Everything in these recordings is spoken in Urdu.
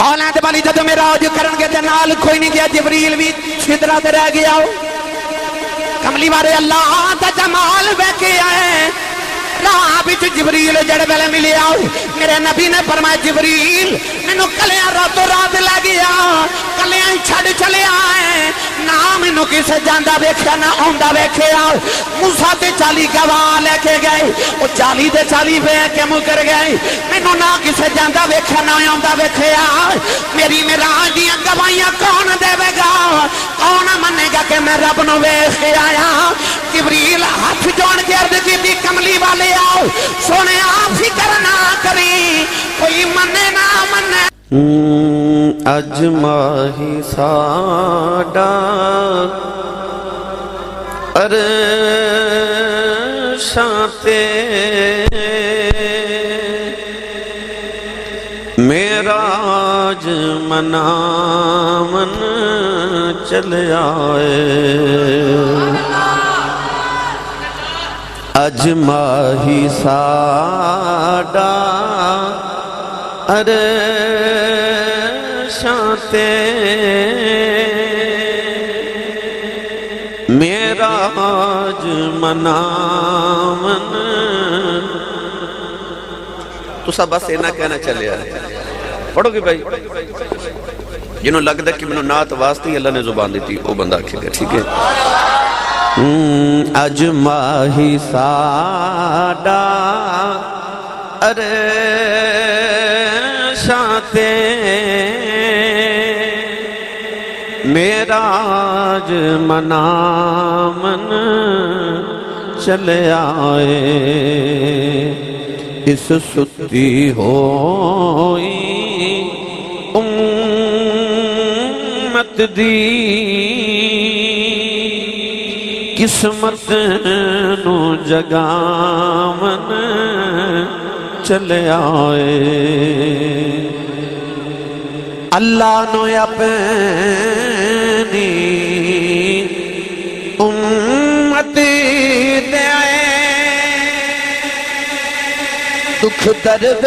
کائنات والی جد معراج کرن گے تے نال کوئی نہیں گیا جبریل بھی سدرہ تے رہ گیا کملی والے اللہ دا جمال ویکھے آئے راہ بچ جبریل جڑے ویلے ملے آؤ میرے نبی نے فرمایا جبریل مینوں کلیاں راتوں رات لے گیا کلیاں چھڑ چلے آئے نہ مینوں کسے جاندا ویکھیا نہ آندا ویکھیا موسیٰ تے 40 گواہ لے کے گئے او 40 دے 40 ویکھ کے مکر گئے مینوں نہ کسے جاندا ویکھیا نہ آندا ویکھیا میری معراج دیاں گواہیاں کون دے گا کون منے گا کہ میں رب نو ویکھ کے آیا جبریل ہاتھ جوڑ کے عرض کی کملی والے آؤ سونے آپ فکر نہ کری کوئی منے نہ منے اج ماہی ساڈا عرشاں تے معراج منامن چلے آئے اج ماہی ساڈا عرشاں تے معراج منامن تو سب بس اینا کہنا چلے آئے پڑھو گی بھائی جنہوں لگ دے کہ منو نات واسطی اللہ نے زبان دیتی وہ بندہ کھے گا ٹھیک ہے اج ماہی ساڈا عرشاں تے معراج منامن چلے آئے اس ستی ہوئی امت دی قسمت نو جگامن چلے آئے اللہ نو اپنی امت دے دکھ درد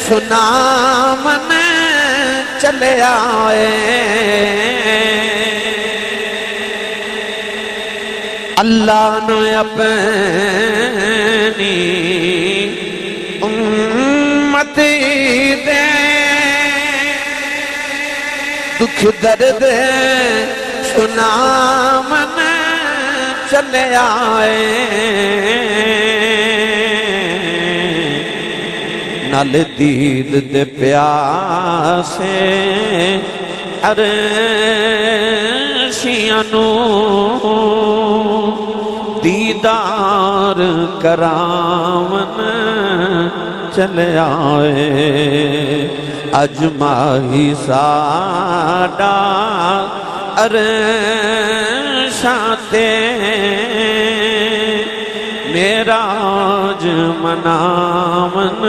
سنا من چلے آئے اللہ نو اپنی امت دے دکھ درد سنا من چلے آئے نال دید دے پیاسے عرشیاں نو دیدار کراون چلے آئے اج ماہی ساڈا عرشاں تے معراج منامن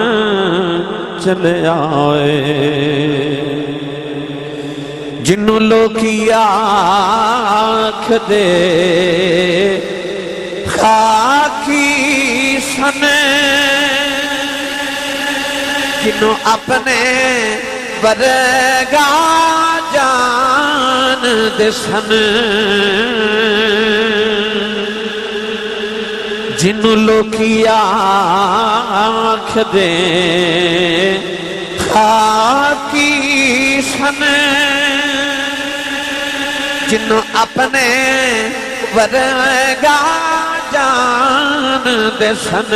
چلے آئے جنوں لوکی آکھ دے خاکی سن جنوں اپنے ورگا جان دے سن جنوں لوکی آکھ دے خاکی سن جنوں اپنے ورگا جان دے سن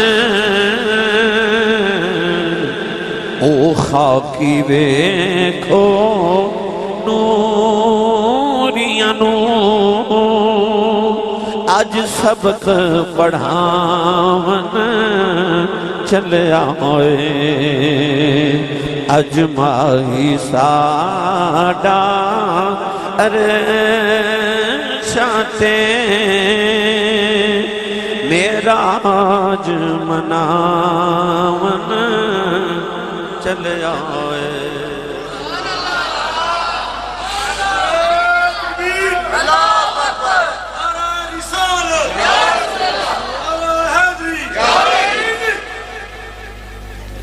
او خاکی ویکھو نوریاں نو آج سبق پڑھاون چلے آئے اج ماہی ساڈا عرشاں تے معراج مناون چلے آئے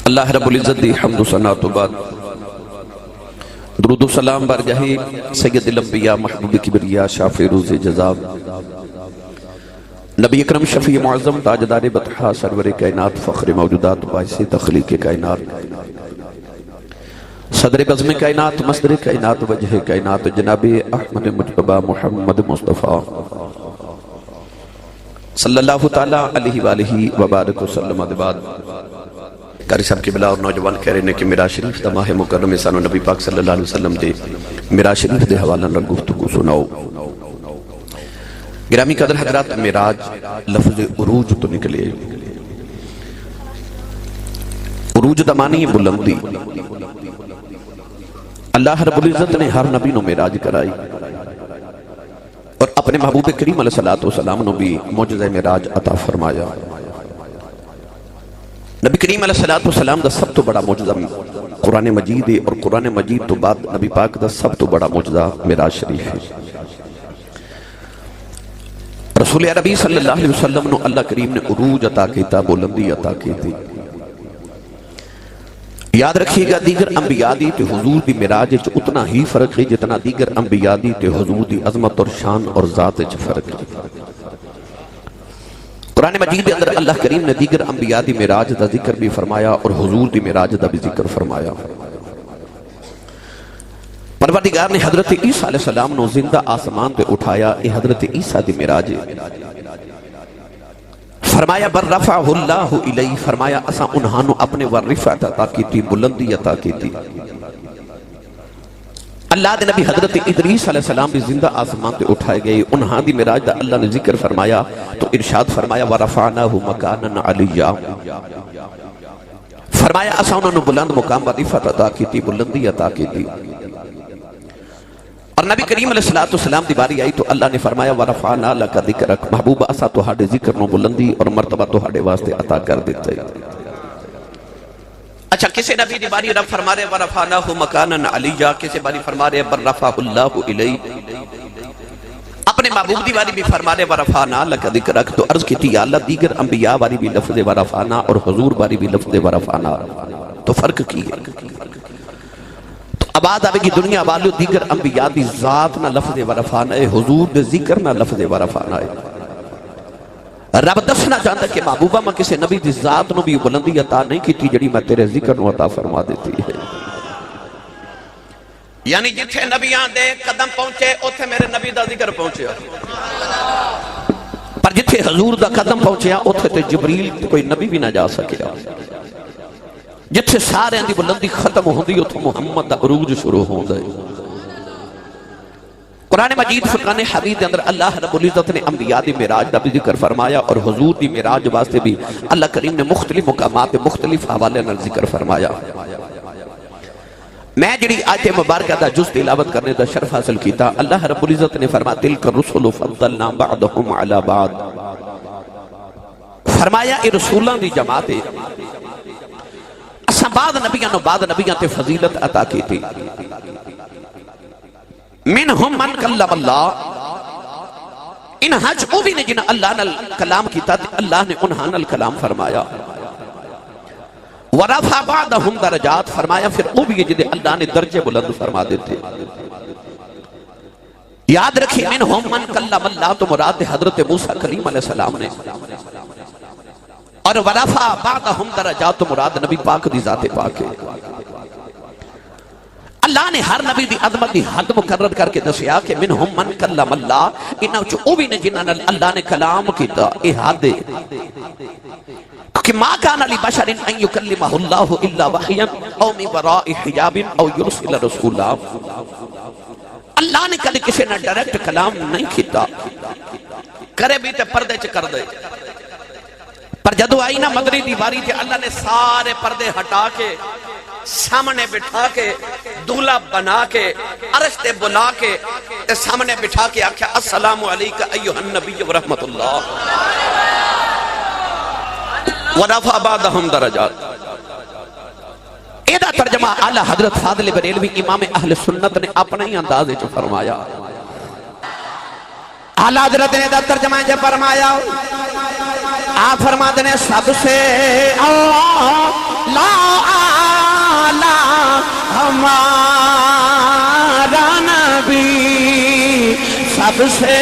اللہ رب العزت دی حمد و ثنا تو بعد درود و سلام برجاہ سید الانبیاء محبوب کبریا شافع روز جزا نبی اکرم شفیع معظم تاجدار بطحا سرور کائنات فخر موجودات باعث تخلیق کائنات صدر بزم کائنات مصدر کائنات وجہ کائنات جناب احمد مجتبہ محمد مصطفیٰ صلی اللہ تعالیٰ علیہ وآلہ وبارک وسلم ادباد قاری صاحب قبلہ اور نوجوان کہہ رہے ہیں کہ میراج شریف دا ماہ مکرم سانو نبی پاک صلی اللہ علیہ وسلم دے میراج شریف دے حوالہ نال گفتگو سناؤ۔ گرامی قدر حضرات، میراج لفظ عروج تو نکلے، عروج دا معنی بلندی۔ اللہ رب العزت نے ہر نبی نو میراج کرائی اور اپنے محبوب کریم علیہ السلام نو بھی معجزہ میراج عطا فرمایا۔ نبی کریم علیہ السلام دا سب تو بڑا معجزہ قرآن مجید ہے، اور قرآن مجید تو بعد نبی پاک دا سب تو بڑا معجزہ میراج شریف ہے۔ رسول عربی صلی اللہ علیہ وسلم نو اللہ کریم نے عروج عطا کیتا، بلندی عطا کیتی۔ یاد رکھیے گا، دیگر انبیاء دی تے حضور دی میراج وچ اتنا ہی فرق ہے جتنا دیگر انبیاء دی تے حضور دی عظمت اور شان اور ذات وچ فرق ہے۔ قرآن مجید کے اندر اللہ کریم نے دیگر انبیاء دی میراج دا ذکر بھی فرمایا اور حضور دی میراج دا بھی ذکر فرمایا۔ پروردگار نے حضرت عیسیٰ علیہ السلام نو زندہ آسمان تے اٹھایا، اے حضرت عیسیٰ دی میراج فرمایا بر رفعہ اللہ الیہ، فرمایا اسا انہانو اپنے ورفعت عطا کی تھی، بلندی عطا کی تھی۔ اللہ دے نبی حضرت ادریس علیہ السلام بھی زندہ آسمان تے اٹھائے گئے، انہاں دی میراج دا اللہ نے ذکر فرمایا تو ارشاد فرمایا وَرَفَعْنَاهُ مَكَانًا عَلِيًّا، فرمایا اسا انہوں نے بلند مقام ورفعت عطا کی تھی، بلندی عطا کی تھی۔ اور نبی کریم علیہ السلام دی باری آئی تو اللہ نے فرمایا وَرَفَعْنَا لَكَ ذِكْرَكَ، محبوب اسا تہاڈے ذکر نو بلندی اور مرتبہ تہاڈے واسطے عطا کر دیتے۔ اچھا، کسی نبی دی باری رب فرما رہے وَرَفَعْنَاهُ مَكَانًا عَلِيًّا، کسی باری فرما رہے بر رفعہ اللہ الیہ، اپنے محبوب دی باری بھی فرما رہے وَرَفَعْنَا لَكَ ذِكْرَكَ۔ تو عرض کی تھی یا اللہ، دیگر انبیاء باری بھی لفظ وَرَفَعْنَا اور حضور باری بھی لفظ وَرَفَعْنَا، تو فرق کی ہے؟ اب آد آئے گی دنیا والو، دیگر انبیاء دی ذات نہ لفظ ورفعنا ہے، حضور دے ذکر نہ لفظ ورفعنا ہے۔ رب دسنا چاہتا کہ محبوبہ میں کسی نبی دی ذات نو بھی بلندی عطا نہیں کی تھی جڑی میں تیرے ذکر نو عطا فرما دیتی ہے۔ یعنی جتھے نبیاں دے قدم پہنچے اتھے میرے نبی دا ذکر پہنچے، پر جتھے حضور دا قدم پہنچے اتھے تے جبریل کوئی نبی بھی نہ جا سکیا۔ جتھے سارے اندھی بلندی ختم ہوندی اتھے محمد دا عروج شروع ہوندے۔ قرآن مجید فرقان حمید کے اندر اللہ رب العزت نے انبیاء دی میراج دا بھی ذکر فرمایا اور حضور دی میراج واسطے بھی اللہ کریم نے مختلف مقامات مختلف حوالے نال ذکر فرمایا۔ میں جڑی آیت مبارکہ دا جز تلاوت کرنے دا شرف حاصل کیتا، اللہ رب العزت نے فرمایا تلک الرسل فضلنا بعضهم علی بعض، فرمایا اے رسولاں دی جماعت اساں بعد نبیاں تے فضیلت عطا کی تھی۔ منہم من کلم اللہ، انہاں چ او بھی نے جنہاں اللہ نال کلام کیتا تے اللہ نے انہاں نال کلام فرمایا۔ ورفع بعضهم درجات، فرمایا پھر او بھی جدے اللہ نے درجے بلند فرما دیتے۔ یاد رکھیں منہم من کلم اللہ تو مراد حضرت موسیٰ کلیم علیہ السلام نے، اور ورفع بعضهم درجات تو مراد نبی پاک دی ذات پاک ہے۔ اللہ نے ہر نبی دی عظمت دی حد مقرر کر کے دسیا کہ منہم من کلم اللہ، انہاں چ او بھی نے جنہاں نال اللہ نے کلام کیتا، اے حد ہے کہ ما کان لبشر ان یکلمہ اللہ الا وحیا او من وراء حجاب او یرسل رسولا، اللہ نے کبھی کسی نے ڈائریکٹ کلام نہیں کیتا، کرے بھی تے پردے چ کر دے، پر جدو آئی نا مدری دیواری تھے اللہ نے سارے پردے ہٹا کے سامنے بٹھا کے دولہ بنا کے عرش تے بلا کے سامنے بٹھا کے آکھا السلام علیکہ ایوہ النبی ورحمت اللہ ورفع بعضهم درجات۔ ایدہ ترجمہ اعلیٰ حضرت فاضل بریلوی امام اہل سنت نے اپنے ہی اندازے جو فرمایا۔ اعلیٰ حضرت نے ایدہ ترجمہ جو فرمایا، آپ فرماتے ہیں سب سے اللہ لا ہمارا سب سے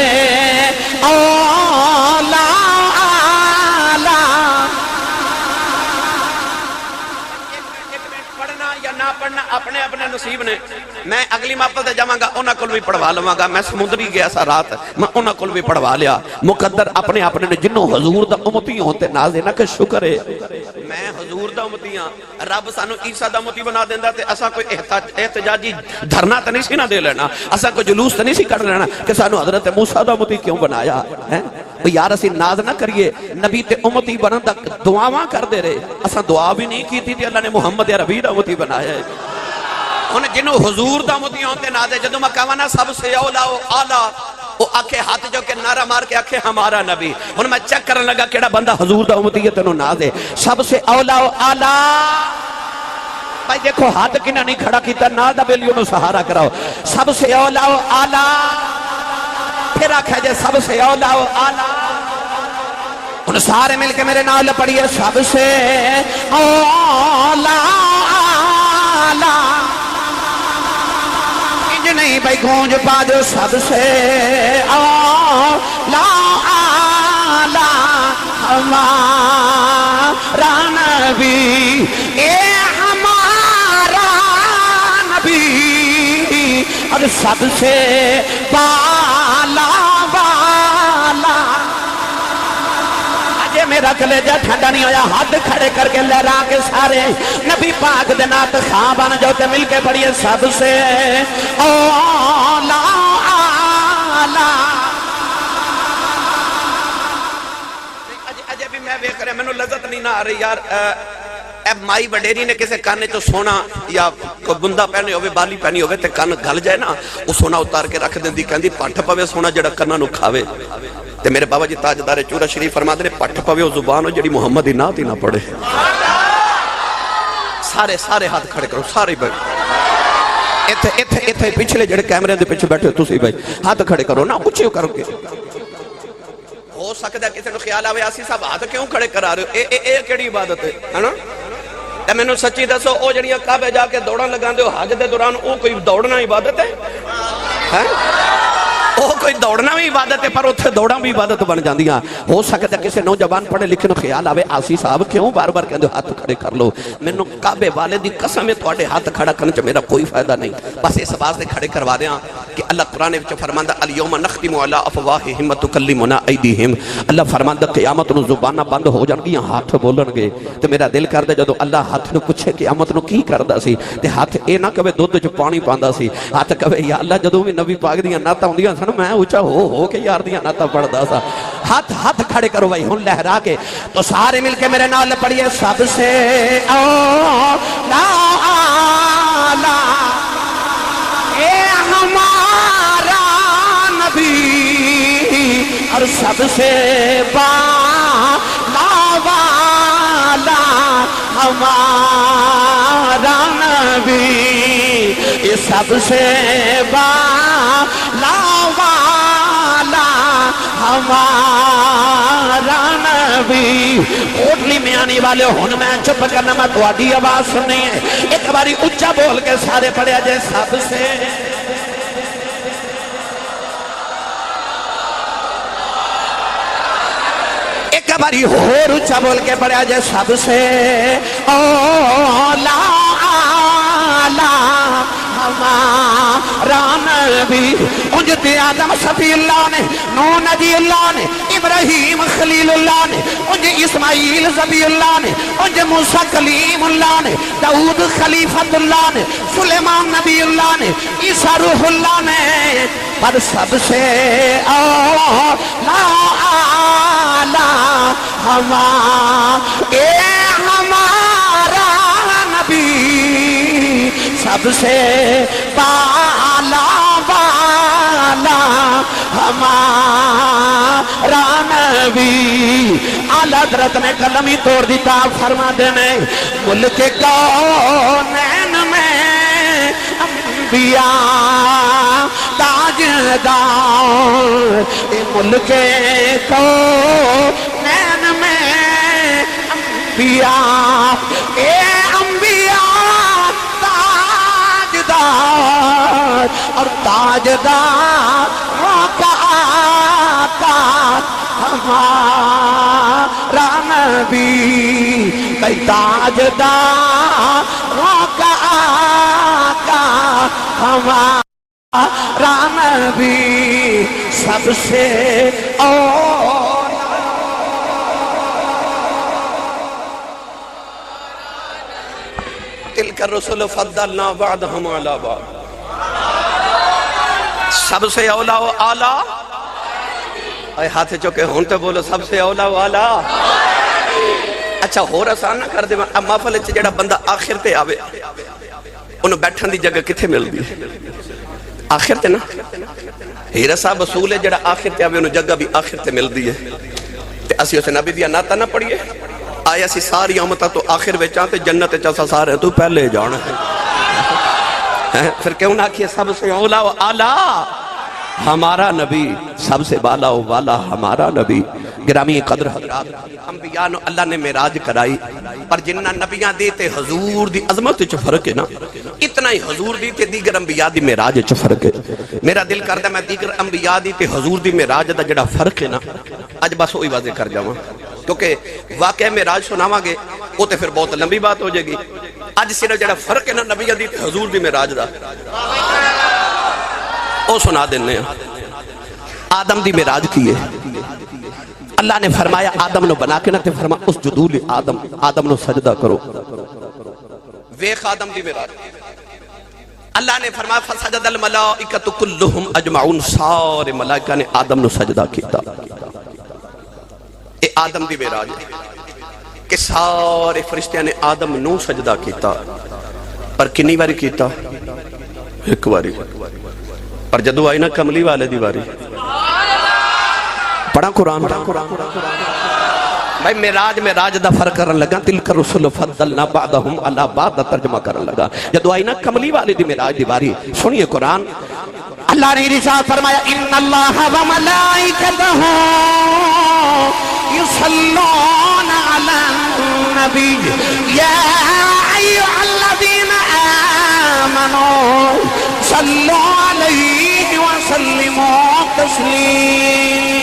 اولا پڑھنا اپنے اپنے نصیب نے میں اگلی محفل تے جاواں گا انہاں کول بھی پڑھوا لواں گا میں سمندری گیا سا رات میں انہاں کول بھی پڑھوا لیا مقدر اپنے اپنے نے جنوں حضور دا امتی ہون تے نازے نہ کہ شکر ہے میں حضور دا امتی ہاں رب سانو عیسیٰ دا امتی بنا دیندا تے اساں کوئی احتجاجی دھرنا تے نہیں سی نہ دے لینا اساں کوئی جلوس تے نہیں سی کر لینا کہ سانو حضرت موسیٰ دا امتی کیوں بنایا ہے یار اسی ناز نہ کریے نبی تے امتی بنن دا دعاواں کر دے رہے اساں دعا بھی نہیں کیتی تے اللہ نے محمد عربی دا امتی بنایا ہے انہیں جنہوں حضور دا امتی ہوندے نازے جدوں میں کہوانا سب سے اولا و آلہ وہ آکھے ہاتھ جو کہ نعرہ مار کے آکھے ہمارا نبی انہیں میں چیک کرنے لگا کیڑا بندہ حضور دا امتی ہے تنوں نازے سب سے اولا و آلہ بھائی دیکھو ہاتھ کنہ نہیں کھڑا کیتا نا دا بیلیوں میں سہارا کراؤ سب سے اولا و آلہ پھر آکھے جے سب سے اولا و آلہ ان سارے مل کے میرے نال پڑھئے سب سے اولا آلہ انج نہیں بھائی گونج پا جو سب سے اولا آلہ ہمارا نبی اے ہمارا نبی اور سب سے بالا بالا آجے میرا کلیجہ ٹھنڈا نہیں ہویا ہاتھ کھڑے کر کے لہرا کے سارے نبی پاک دنات خواہ بن جو تے مل کے پڑھئے سب سے اولا آلہ اجے بھی میں بیک رہے میں لذت نہیں نہ آ رہی یار اب مائی وڈیری نے کسے کانے چو سونا یا کوئی بندہ پہنے ہوئے بالی پہنی ہوئے تے کان گھل جائے نا وہ سونا اتار کے رکھ دیں دی کہن دی پٹھ پوے سونا جڑا کرنا نو کھاوے تے میرے بابا جی تاجدار چورا شریف فرما دے پٹھ پوے وہ زبان ہو جڑی محمد ہی نات ہی نہ پڑھے سارے ہاتھ کھڑے کرو سارے بھائی ایتھے پچھلے جڑے کیمرے دے پیچھے بیٹھے تسی بھائی ہاتھ کھڑے کرو نا اونچے کرو کے ہو سکتا ہے کسی نے خیال آوے آسی صاحب ہاتھ کیوں کھڑے کرا رہے ہو اے کیڑی عبادت ہے نا اے میں نے سچی دسو او جڑیاں کعبے جا کے دوڑن لگا دے حج دے دوران او کوئی دوڑنا عبادت ہے وہ کوئی دوڑنا بھی عبادت ہے پر اتھے دوڑنا بھی عبادت بن جاندی ہاں ہو سکتا ہے کسی نوجوان پڑھے لکھے نو خیال آوے آسی صاحب کیوں بار بار کہندے ہاتھ کھڑے کر لو میں نو کعبے والے دی قسم ہے تواڈے ہاتھ کھڑا کرنے چ میرا کوئی فائدہ نہیں بس اس واسطے کھڑے کروا دے ہاں کہ اللہ قرآن وچ فرماندا الیوم نختم علی افواہہم وتکلمنا ایدیہم اللہ فرماندا قیامت نو زباناں بند ہو جان گیاں ہاتھ بولن گے تے میرا دل کردا جدوں اللہ ہاتھ نو پوچھے قیامت نو کی کردا سی تے ہاتھ اے نہ کہے دودھ وچ پانی پاندا سی ہاتھ کہے یا اللہ جدوں بھی نبی پاک دیاں نعتاں ہوندیاں سن میں اونچا ہو کے یار دیاں نعتاں پڑھدا سا ہاتھ کھڑے کرو بھائی ہن لہرا کے تو سارے مل کے میرے نال پڑھئے سب سے اولا آلہ اے ہمارا نبی اور سب سے بالا والا ہمارا نبی یہ سب سے بالا والا ہمارا نبی اوٹلی میں آنے والے ہن میں چپ کرنا میں تواڈی آواز سننی ہے ایک باری اونچا بول کے سارے پڑھیا جائے سب سے ایک باری اور اونچا بول کے پڑھیا جائے سب سے اولا آلہ ہمارا نبی انجت آدم صفی اللہ نے نوح نبی اللہ نے ابراہیم خلیل اللہ نے انج اسماعیل ذبی اللہ نے انج موسیٰ کلیم اللہ نے داؤد خلیفت اللہ نے سلیمان نبی اللہ نے عیسیٰ روح اللہ نے پر سب سے اولا آلہ ہمارا نبی سب سے بالا بالا ہمارا نبی اعلیٰ حضرت نے قلم ہی توڑ دیتا فرما دینے ملک کونین میں انبیاء تاجدار ملک کونین میں انبیاء اے انبیاء تاجدار اور تاجدار کا ہمارا نبی کئی تاجداروں کا آقا ہمارا نبی سب سے تلک الرسل فضلنا بعضهم علی بعض، سب سے اولا و اعلیٰ، اے ہاتھ چکے ہون تے بولو سب سے اولا و اعلیٰ۔ اچھا ہور آسان نہ کر دے، محفل وچ جڑا بندہ آخر تے آوے انہوں بیٹھن دی جگہ کتھے ملدی ہے؟ آخر تے نا، ہیرا صاحب اصول ہے جڑا آخر تے آوے انہوں جگہ بھی آخر تے ملدی ہے۔ تے اسی اسے نبی دیا ناتا نہ پڑھیے، آیا سی ساری امتہ تو آخر وچاں تے جنت چاسا سارے تو پہلے جانا ہے، پھر کیوں نہ کیا سب سے اولا و اعلیٰ ہمارا نبی، سب سے بالا و والا ہمارا نبی۔ گرامی قدر حضرات، انبیاء نو اللہ نے معراج کرائی، پر جنہ نبیاں دیتے حضور دی عظمت چ فرق ہے نا، اتنا ہی حضور دی تے دیگر انبیاء دی معراج چ فرق ہے۔ میرا دل کردہ میں دیگر انبیاء دی تے حضور دی معراج دا جڑا فرق ہے نا، اج بس وہی واضح کر جاواں، کیونکہ واقعہ معراج سناواں گے وہ تے پھر بہت لمبی بات ہو جائے گی۔ اج صرف جڑا فرق ہے نا نبیاں دی تے حضور دی معراج دا، او سنا دینے ہیں۔ آدم دی معراج کی ہے، اللہ نے فرمایا آدم نو بنا کے نہ تے فرما اس جدول آدم نو سجدہ کرو، ویخ آدم دی معراج۔ اللہ نے فرمایا فسجد الملائکۃ کلہم اجمعون، سارے ملائکہ نے آدم نو سجدہ کیتا۔ اے آدم دی معراج ہے کہ سارے فرشتیاں نے آدم نو سجدہ کیتا، پر کنی باری کیتا؟ ایک باری۔ پر جدو آئی نا کملی والے دی باری، پڑھا قرآن بھائی معراج دا فرق کرن لگا، تلک الرسل فضلنا بعضهم علی بعض دا ترجمہ کرن لگا۔ جدو آئی نا کملی والے دی معراج دی باری، سنیے قرآن، اللہ نے ارشاد فرمایا ان اللہ و ملائکتہ یصلون علی النبی یا ایھا الذین آمنوا صلوا علیہ وسلموا تسلیما۔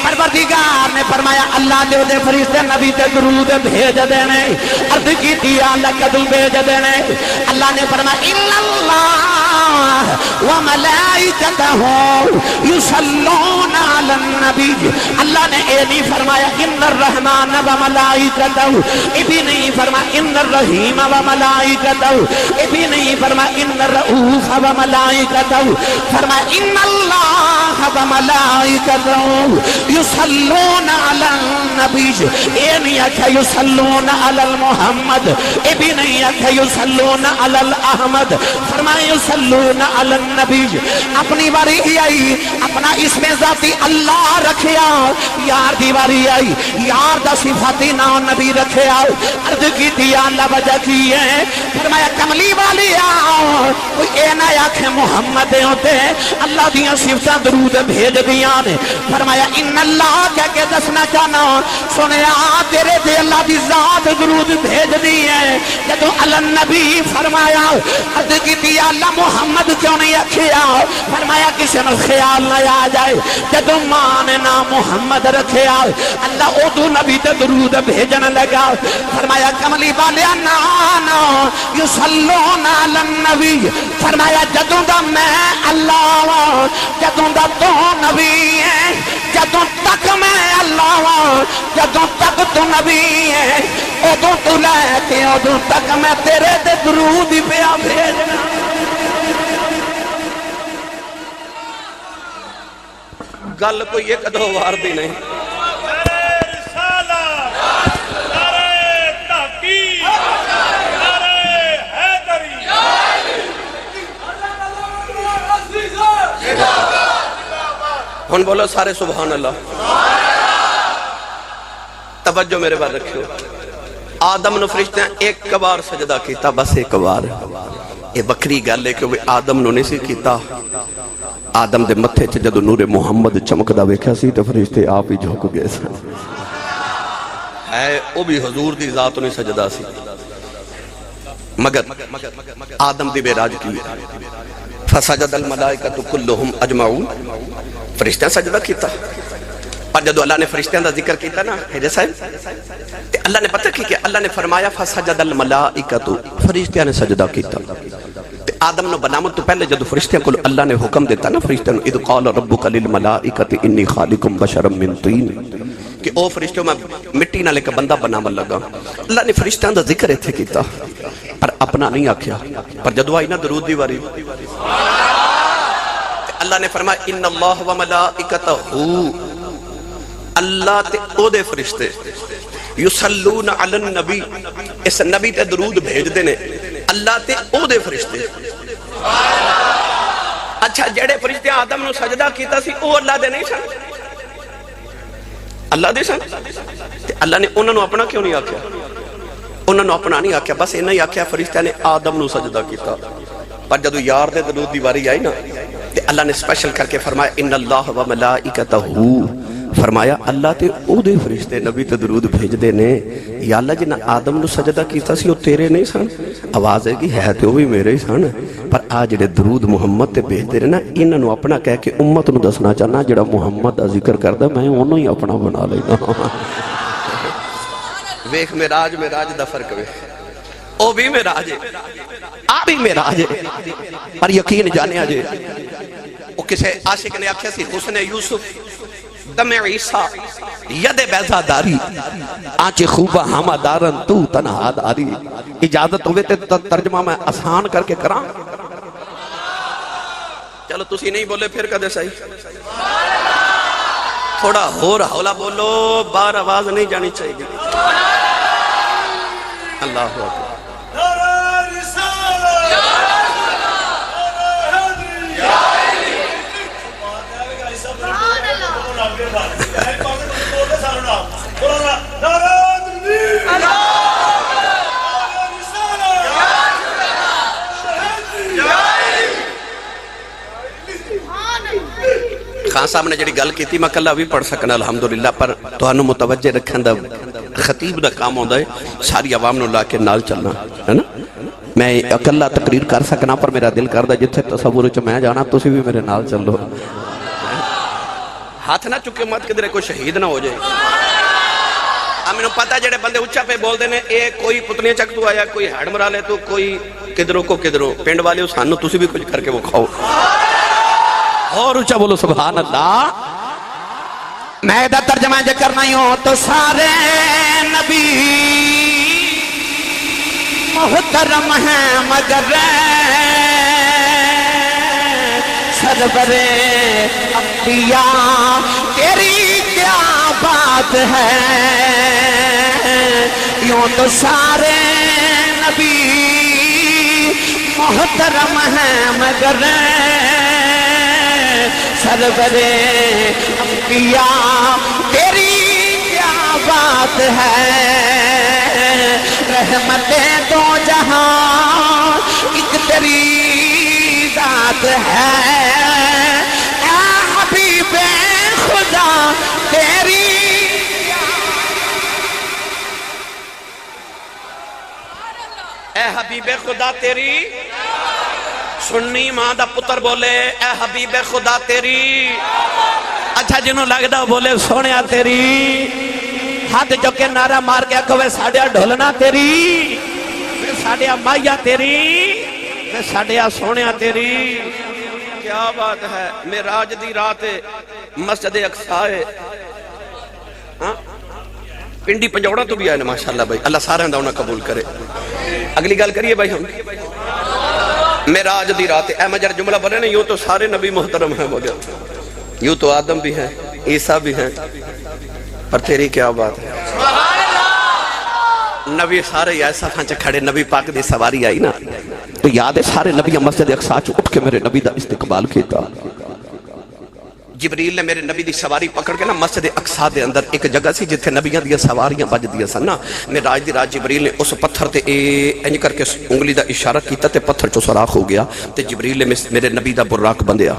پروردگار نے فرمایا اللہ دے فرشتے نبی تے درود بھیج دینے، عرض کی تھی اللہ کدو بھیج دینے۔ اللہ نے فرمایا ان اللہ وملائکتہ یصلون علی النبی، اللہ نے اے نہیں فرمایا ان الرحمن وملائکتہ، اے بھی نہیں فرمایا ان الرحیم وملائکتہ، اے بھی نہیں فرمایا ان الرؤوف وملائکتہ، فرمایا ان اللہ وملائکتہ یصلون علی النبی، اے نہیں آکھا یصلون علی المحمد، اے بھی نہیں آکھا یصلون علی الاحمد، فرمایا یصلون علی النبی۔ اپنی باری آئی اپنا اسم ذاتی اللہ رکھیا، یار دی باری آئی یار دا صفاتی نام نبی رکھیا، عرض کی تھی اللہ وجہ کی ہے، فرمایا کملی والی آؤ، کوئی اے نہ آکھے محمد ہوتے اللہ دیاں صفتاں درود بھیج دیاں نے، فرمایا ان اللہ کہہ کے دسنا چاہنا سنیا تیرے دے اللہ دی ذات درود بھیج دی ہے۔ جدو النبی فرمایا عرض کی تھی اللہ محمد کیوں نہیں رکھیا، فرمایا کسی نے خیال نہ آ جائے، جدو ماں نے نام محمد رکھیا اللہ اردو نبی تے درود بھیجن لگا، فرمایا کملی والیا نانا یصلون علی النبی، فرمایا جدوں دا میں اللہ جدوں دا تو نبی ہے، جدوں تک میں اللہ جدوں تک تو نبی ہے، ادوں تو لے کے ادوں تک میں تیرے تے درود ہی پیا بھیجنا۔ گل کوئی ایک دو وار دی نہیں، ہن بولو سارے سبحان اللہ۔ توجہ میرے بات رکھو، آدم نو فرشتے ہیں ایک بار سجدہ کیتا، بس ایک بار، یہ بکری گل ہے کہ وہ آدم نو نہیں سی کیتا۔ آدم دے متھے چ جدو نور محمد چمکدا ویکھیا سی تے فرشتے آپ ہی جھک گئے سن، ہے او بھی حضور دی ذات نہیں سجدہ سی، مگر آدم دی معراج کی فسجد الملائکۃ کلہم اجمعون، فرشتیاں سجدہ کیتا. اور جدو اللہ نے فرشتیاں دا ذکر کیتا نا حجر صاحب، تے اللہ نے پتہ کی کیا؟ اللہ نے فرمایا فسجد الملائکۃ، فرشتیاں نے سجدہ کیتا. تے آدم نو بناون تو پہلے جدو فرشتیاں کو اللہ نے حکم دیتا نا فرشتیاں نو، اذ قال ربک للملائکۃ انی خالق بشرا من طین، کہ او فرشتوں میں مٹی نال ایک بندہ بناون لگا. اللہ نے فرشتیاں دا ذکر ایتھے کیتا پر اپنا نہیں آکھیا. پر جدو آئی نا درود دی واری، اللہ نے فرمایا ان اللہ و ملائکتہ، اللہ تے او دے فرشتے یصلون علی النبی، اس نبی تے درود بھیج دینے اللہ تے او دے فرشتے. اچھا جڑے فرشتے آدم نو سجدہ کیتا سی او اللہ دے نہیں سن؟ اللہ دے سن. تے اللہ نے انہاں نو اپنا کیوں نہیں آکھیا؟ انہاں نو اپنا نہیں آکھیا، بس انہاں ہی آکھیا فرشتیاں نے آدم نو سجدہ کیتا. پر جدو یار دے درود دی واری آئی نا تے اللہ نے سپیشل کر کے فرمایا ان اللہ و ملائکتہ، فرمایا اللہ تے او دے فرشتے نبی تے درود بھیج دے نے. یا اللہ جنہاں آدم نو سجدہ کیتا سی وہ تیرے نہیں سن؟ آواز ہے کہ ہے تے وہ بھی میرے ہی سن، پر آ جڑے درود محمد تے بھیج دے رہے نا انہاں نو اپنا کہہ کے امت نو دسنا چاہنا جڑا محمد دا ذکر کردا میں انہوں ہی اپنا بنا لینا. ویکھ معراج دا فرق وے، او بھی معراج ہے آ بھی معراج ہے. پر یقین جانے آجے وہ کسے عاشق نے آکھیا سی حسن یوسف دم عیسیٰ ید بیضا داری آنچے خوبہ ہما دارن تو تنہا داری. اجازت ہوئے تے ترجمہ میں آسان کر کے کرام. چلو تسی نہیں بولے پھر کدے صحیح، تھوڑا ہور حولا بولو، بار آواز نہیں جانی چاہیے. اللہ اکبر. خان صاحب نے جڑی گل کیتی میں کلا بھی پڑھ سکنا الحمدللہ، پر تہانوں متوجہ رکھن دا خطیب دا کام ہوندا ہے ساری عوام نو لا کے نال چلنا ہے نا. میں اکلا تقریر کر سکنا پر میرا دل کردا جتھے تصور وچ میں جانا تسی بھی میرے نال چلو. ہاتھ نہ چکے مت کدھر کوئی شہید نہ ہو جائے. مینوں پتہ جڑے بندے اچھا پہ بول دے نے اے کوئی پتلیاں چک تو آیا، کوئی ہڑ مرا لے تو کوئی کدھروں کو کدھروں. پنڈ والے سانو تسی بھی کچھ کر کے وہ کھاؤ. اور اچھا بولو سبحان اللہ. میں دا ترجمہ جے کرنا ہی ہوں تو سارے نبی محترم ہیں مگر سرور انبیاء تیری کیا بات ہے. یوں تو سارے نبی محترم ہیں مگر سرور انبیاء تیری کیا بات ہے. رحمت دو جہاں ایک تیری ذات ہے. اے حبیب خدا تیری اے حبیب خدا تیری. سنی ماں دا پتر بولے اے حبیب خدا تیری. اچھا جنہوں لگدا بولے سونیا تیری. ہاتھ جو کے نعرہ مار کے کوے ساڑیا ڈھولنا تیری، ساڑیا مائیا تیری، ساڑیا سونیا تیری. کیا بات ہے. معراج دی رات مسجد اقصا ہے. پنڈی پنجوڑا تو بھی آئے نا ماشاءاللہ بھائی. اللہ سارے اندہ قبول کرے. اگلی گل کریے بھائی. ہم معراج دی رات اے مجر جملہ بولے نا یوں تو سارے نبی محترم ہیں بولے، یوں تو آدم بھی ہیں عیسیٰ بھی ہیں، پر تیری کیا بات ہے. نبی سارے ایسا کھانچہ کھڑے. نبی پاک دی سواری آئی نا تو یاد ہے سارے نبی مسجد اقصا چ اٹھ کے میرے نبی دا استقبال کیتا. جبریل نے میرے نبی دی سواری پکڑ کے نا مسجد اقصا دے اندر ایک جگہ سی جتھے نبیاں دی سواریاں بج دیا سن نا. معراج دی رات جبریل نے اس پتھر تے انج کر کے انگلی دا اشارہ کیتا تے پتھر چوں سوراخ ہو گیا تے جبریل نے میرے نبی دا براق بندیا.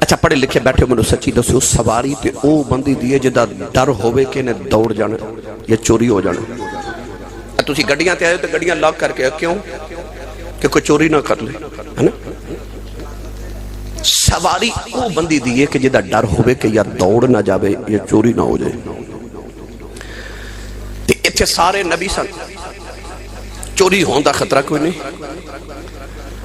اچھا پڑھے لکھے بیٹھے منو سچی دسو سواری تے او بندی دیئے جدا ڈر ہوئے کہ انہیں دوڑ جانا یا چوری ہو جانا. تسی گڈیاں تے آئے تو گڈیاں لاک کر کے کیوں کہ کوئی چوری نہ کر لے ہے نا. سواری وہ بندی دیئے کہ جدہ ڈر ہوئے کہ یا دوڑ نہ جاوے یا چوری نہ ہو جائے. تے اتھے سارے نبی سن, چوری ہون دا خطرہ کوئی نہیں.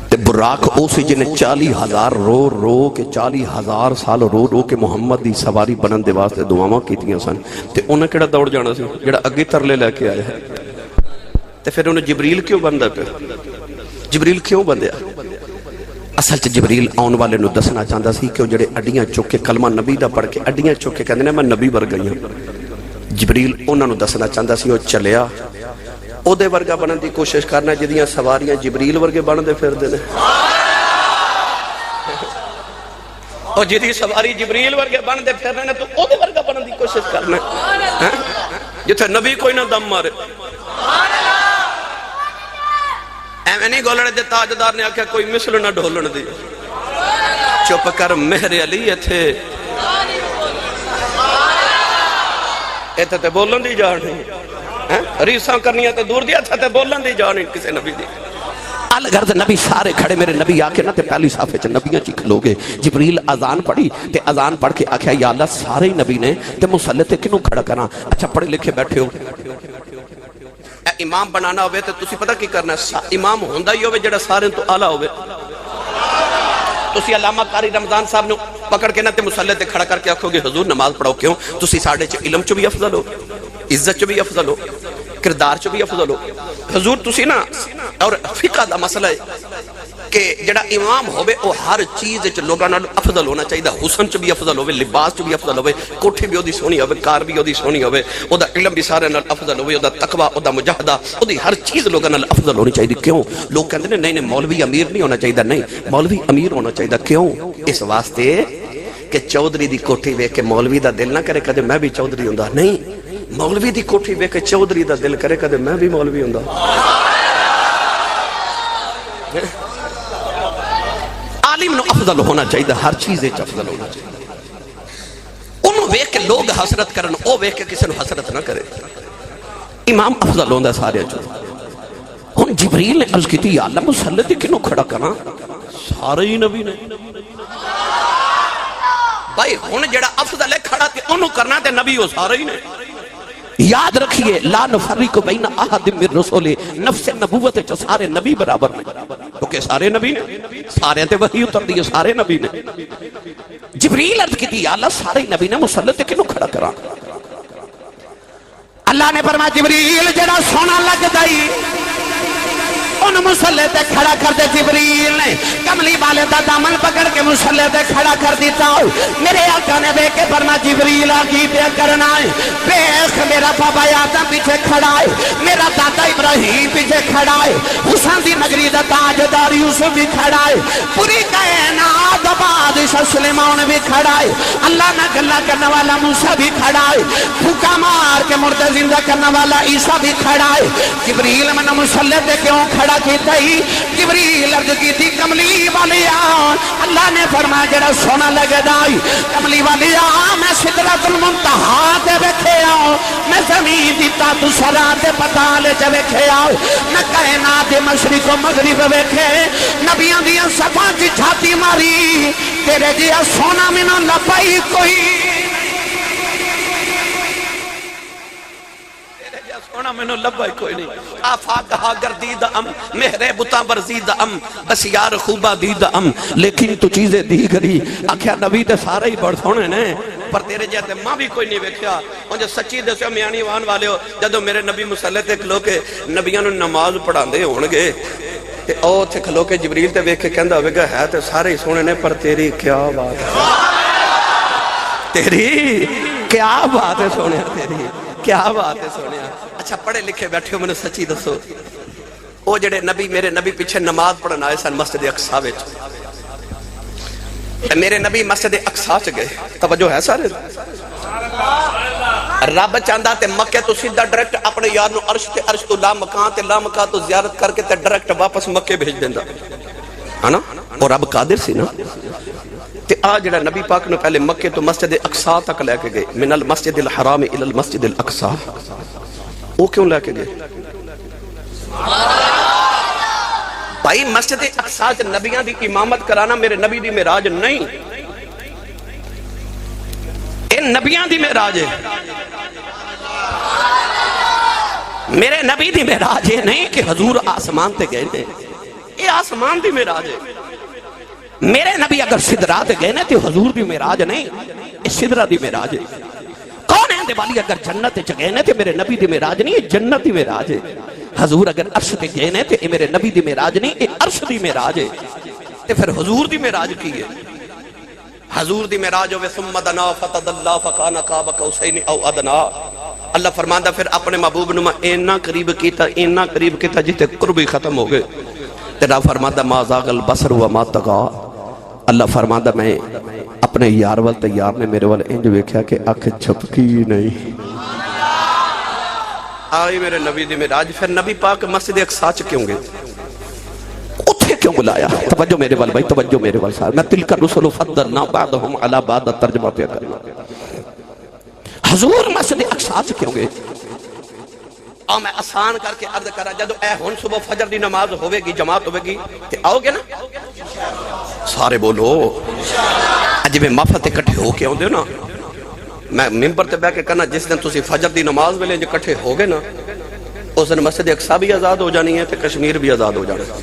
تے براق او سی جنہیں 40,000 رو کے 40,000 سال رو کے محمد دی سواری بنن دے واسطے دعاواں کیتیاں سن. تے انہیں کیڑا دوڑ جانا سی جڑا اگے ترلے لے کے آیا ہے. تے پھر انہیں جبریل کیوں بندہ پہ, جبریل کیوں بندیا؟ اصل چ جبریل آن والے نو دسنا چاہتا سی کہ وہ جڑے اڈیاں چک کے کلمہ نبی دا پڑھ کے اڈیاں چک کے کہندے نے میں نبی ورگا ہوں. جبریل انہاں نو دسنا چاہتا سی وہ چلیا او دے ورگا بنن دی کوشش کرنا جدیاں سواریاں جبریل ورگے بن دے پھر دے نے, او جدی سواری جبریل ورگے بن دے پھر نے تو او دے ورگا بنن دی کوشش کرنا جتھے نبی کوئی نہ دم مارے. ایویں نہیں گولنے دے تاجدار نے آکھیا کوئی مثل نہ ڈھولن دی, چپ کر مہر علی ایتھے ایتھے تے بولن دی جانی, ریساں کرنیاں تے دور دیا تے بولن دی جانی کسے نبی دی. الگرد نبی سارے کھڑے میرے نبی آکے نا تے پہلی صافے چ نبیاں چی کھلو گے. جبریل اذان پڑھی تے اذان پڑھ کے آکھیا یا اللہ سارے نبی نے تے مصلی تے کنوں کھڑا کرنا. اچھا پڑھے لکھے بیٹھے ہو, امام بنانا ہوئے تو تسی پتہ کی کرنا ہے, امام ہوندہ ہی ہوئے جڑا سارے تو آلہ ہوئے. تسی علامہ قاری رمضان صاحب نے پکڑ کے نہ تے مصلی تے کھڑا کر کے آکھو گے حضور نماز پڑھو, کیوں؟ تسی ساڑھے چ علم چ بھی افضل ہو, عزت چ بھی افضل ہو, کردار چ بھی افضل ہو. حضور تسی نا اور فقہ دا مسئلہ ہے کہ جڑا امام ہوئے وہ ہر چیز چ لوگاں نال افضل ہونا چاہیے. حسن چ بھی افضل ہوئے, لباس چ بھی افضل ہوئے, کوٹھی بھی او دی سونی ہوئے, کار بھی او دی سونی ہوئے, او دا علم بھی سارے نال افضل ہوئے, او دا تقوی, او دا مجاہدہ, او دی ہر چیز لوگاں نال افضل ہونی چاہیے. کیوں؟ لوگ کہندے نے نہیں مولوی امیر نہیں ہونا چاہیے. نہیں, مولوی امیر ہونا چاہیے. کیوں؟ اس واسطے کہ چودھری دی کوٹھی ویکھ کے مولوی دا دل نہ کرے کدے میں بھی چودھری ہوندا. نہیں, مولوی دی کوٹھی ویکھ کے چودھری دا دل کرے کدے میں بھی مولوی ہوندا. عالم نو افضل ہونا چاہیے, ہر چیز وچ افضل ہونا چاہیے. انہوں ویکھ کے لوگ حسرت کرن, او ویکھ کے کسی نو حسرت نہ کرے. امام افضل ہوندا سارے چوں. ہن جبریل نے عرض کیتی یا اللہ مصلی تے کینوں کھڑا کراں؟ سارے ہی نبی نے. بھائی ہن جڑا افضل ہے کھڑا تے انہوں کرنا تے نبی ہو سارے ہی نے. یاد رکھیے لا نفرق بین احد من رسول, نفس نبوت چ سارے نبی برابر نے, کیونکہ سارے نبی نے, سارے تے وحی اتر دی سارے نبی نے. جبریل عرض کیتی یا اللہ سارے نبی نے مصلی تے کینوں کھڑا کراں؟ اللہ نے فرمایا جبریل جڑا سونا لگدا ای ان مصلی تے کھڑا کر دے. جبریل نے کملی والے دا دامن پکڑ کے مصلی تے کھڑا کر دیتا. میرے آقا نے دیکھ کے فرمایا جبریل کی پہ کرنا ہے, دیکھ میرا بابا آدم پیچھے کھڑا ہے, میرا دادا ابراہیم پیچھے کھڑا ہے, حسین دی نگری دا تاجدار یوسف بھی کھڑا ہے, پوری کائنات دا بادشاہ سلیمان بھی کھڑا ہے, اللہ نہ گلا کرنے والا موسیٰ بھی کھڑا ہے, پھوکا مار کے مردہ زندہ کرنے والا عیسیٰ بھی کھڑا ہے. جبریل میں نے مصلی تے کیوں کھڑا کیتا ہی؟ جبریل عرض کی تھی کملی والی اللہ نے فرمایا جڑا سونا لگدا ای کملی والی میں سدرۃ المنتہا تے ویکھیا, میں زمین دی تا تو سرا تے پتال تے ویکھیا, میں کائنات دے مشرق و مغرب ویکھے, نبیاں دی صفاں دی چھاتی ماری, تیرے جیا سونا مینوں لبائی کوئی سونا میں نو لبائی کوئی نہیں. آفاقہا گردید ام, مہرے بتاں برزید ام, بس یار خوبہ دید ام, لیکن تو چیزیں دی گری. آکھیا نبی تے سارے ہی بڑھ سونے نے, پر تیرے جاتے ماں بھی کوئی نہیں ویکھیا. اور جو سچی دسو میانی وان والے ہو, جدو میرے نبی مصلی تے کھلو کے نبیاں نو نماز پڑھان دے ہونگے تے او تھے کھلو کے جبریل تے ویکھ کے کہندا ہوئے گا ہے تے سارے ہی سونے نے, پر تیری کیا بات ہے, تیری کیا بات ہے سونے, تیری کیا بات ہے سونے. اچھا پڑھے لکھے بیٹھے ہو, میں نے سچی دسو او جڑے نبی میرے نبی پیچھے نماز پڑھن آئے سن مسجد اقصی وچ, میرے نبی مسجد اقصی چ گئے. توجہ ہے سارے؟ رب چاہندا تے مکے تو سیدھا ڈائریکٹ اپنے یار نو عرش تو لا مکان تے لا مکان تو زیارت کر کے تے ڈائریکٹ واپس مکے بھیج دیندا ہے نا. اور رب قادر سی نا. تے آ جڑا نبی پاک نو پہلے مکے تو مسجد اقصی تک لے کے گئے, من المسجد الحرام الى المسجد الاقصی, وہ کیوں لے کے گئے؟ بھائی مسجد اقصا چ نبیاں دی امامت کرانا میرے نبی دی معراج نہیں، اے نبیاں دی معراج ہے، میرے نبی دی معراج یہ نہیں کہ حضور آسمان تے گئے نے، یہ آسمان دی معراج ہے۔ میرے نبی اگر سدرا تے گئے نے تو حضور دی معراج نہیں، یہ سدرا دی معراج ہے۔ کون ہے دے والی اگر جنت چ گئے نے تو میرے نبی دی معراج نہیں، یہ جنت دی معراج ہے۔ حضور اگر عرش تے گئے نے تو یہ میرے نبی دی معراج نہیں، یہ عرش دی معراج ہے۔ تے پھر حضور دی معراج کی ہے؟ حضور دی معراج ہوئے ثم دنا فتدلا فکان قاب قوسین او ادنا، اللہ فرماندا پھر اپنے محبوب نو اینا قریب کیتا جتے قرب ہی ختم ہو گئے۔ تیرا فرماندا ما زاغ البصر وما طغى، اللہ فرماندا میں اپنے یار وال تے یار نے میرے وال انج ویکھیا کہ اکھ جھپکی نہیں۔ آئی میرے نبی دی معراج، پھر نبی پاک مسجد اقصا چ کیوں گئے؟ اتھے کیوں بلایا؟ توجہ میرے وال بھائی، توجہ میرے وال صاحب، میں تلک الرسل فضلنا بعضهم علی بعض ترجمہ پہ کرنا۔ حضور مسجد اقصا چ کیوں گئے؟ اور میں آسان کر کے عرض کرا، جدو اے ہن صبح فجر دی نماز ہوئے گی، جماعت ہوئے گی تے آؤ گے نا؟ سارے بولو اج میں محفل اکٹھے ہو کے آؤندے ہو نا، میں ممبر تے بیٹھ کے کہنا جس دن تسی فجر دی نماز ویلے جو اکٹھے ہو گے نا، اس دن مسجد اقصا بھی آزاد ہو جانی ہے تے کشمیر بھی آزاد ہو جانا ہے۔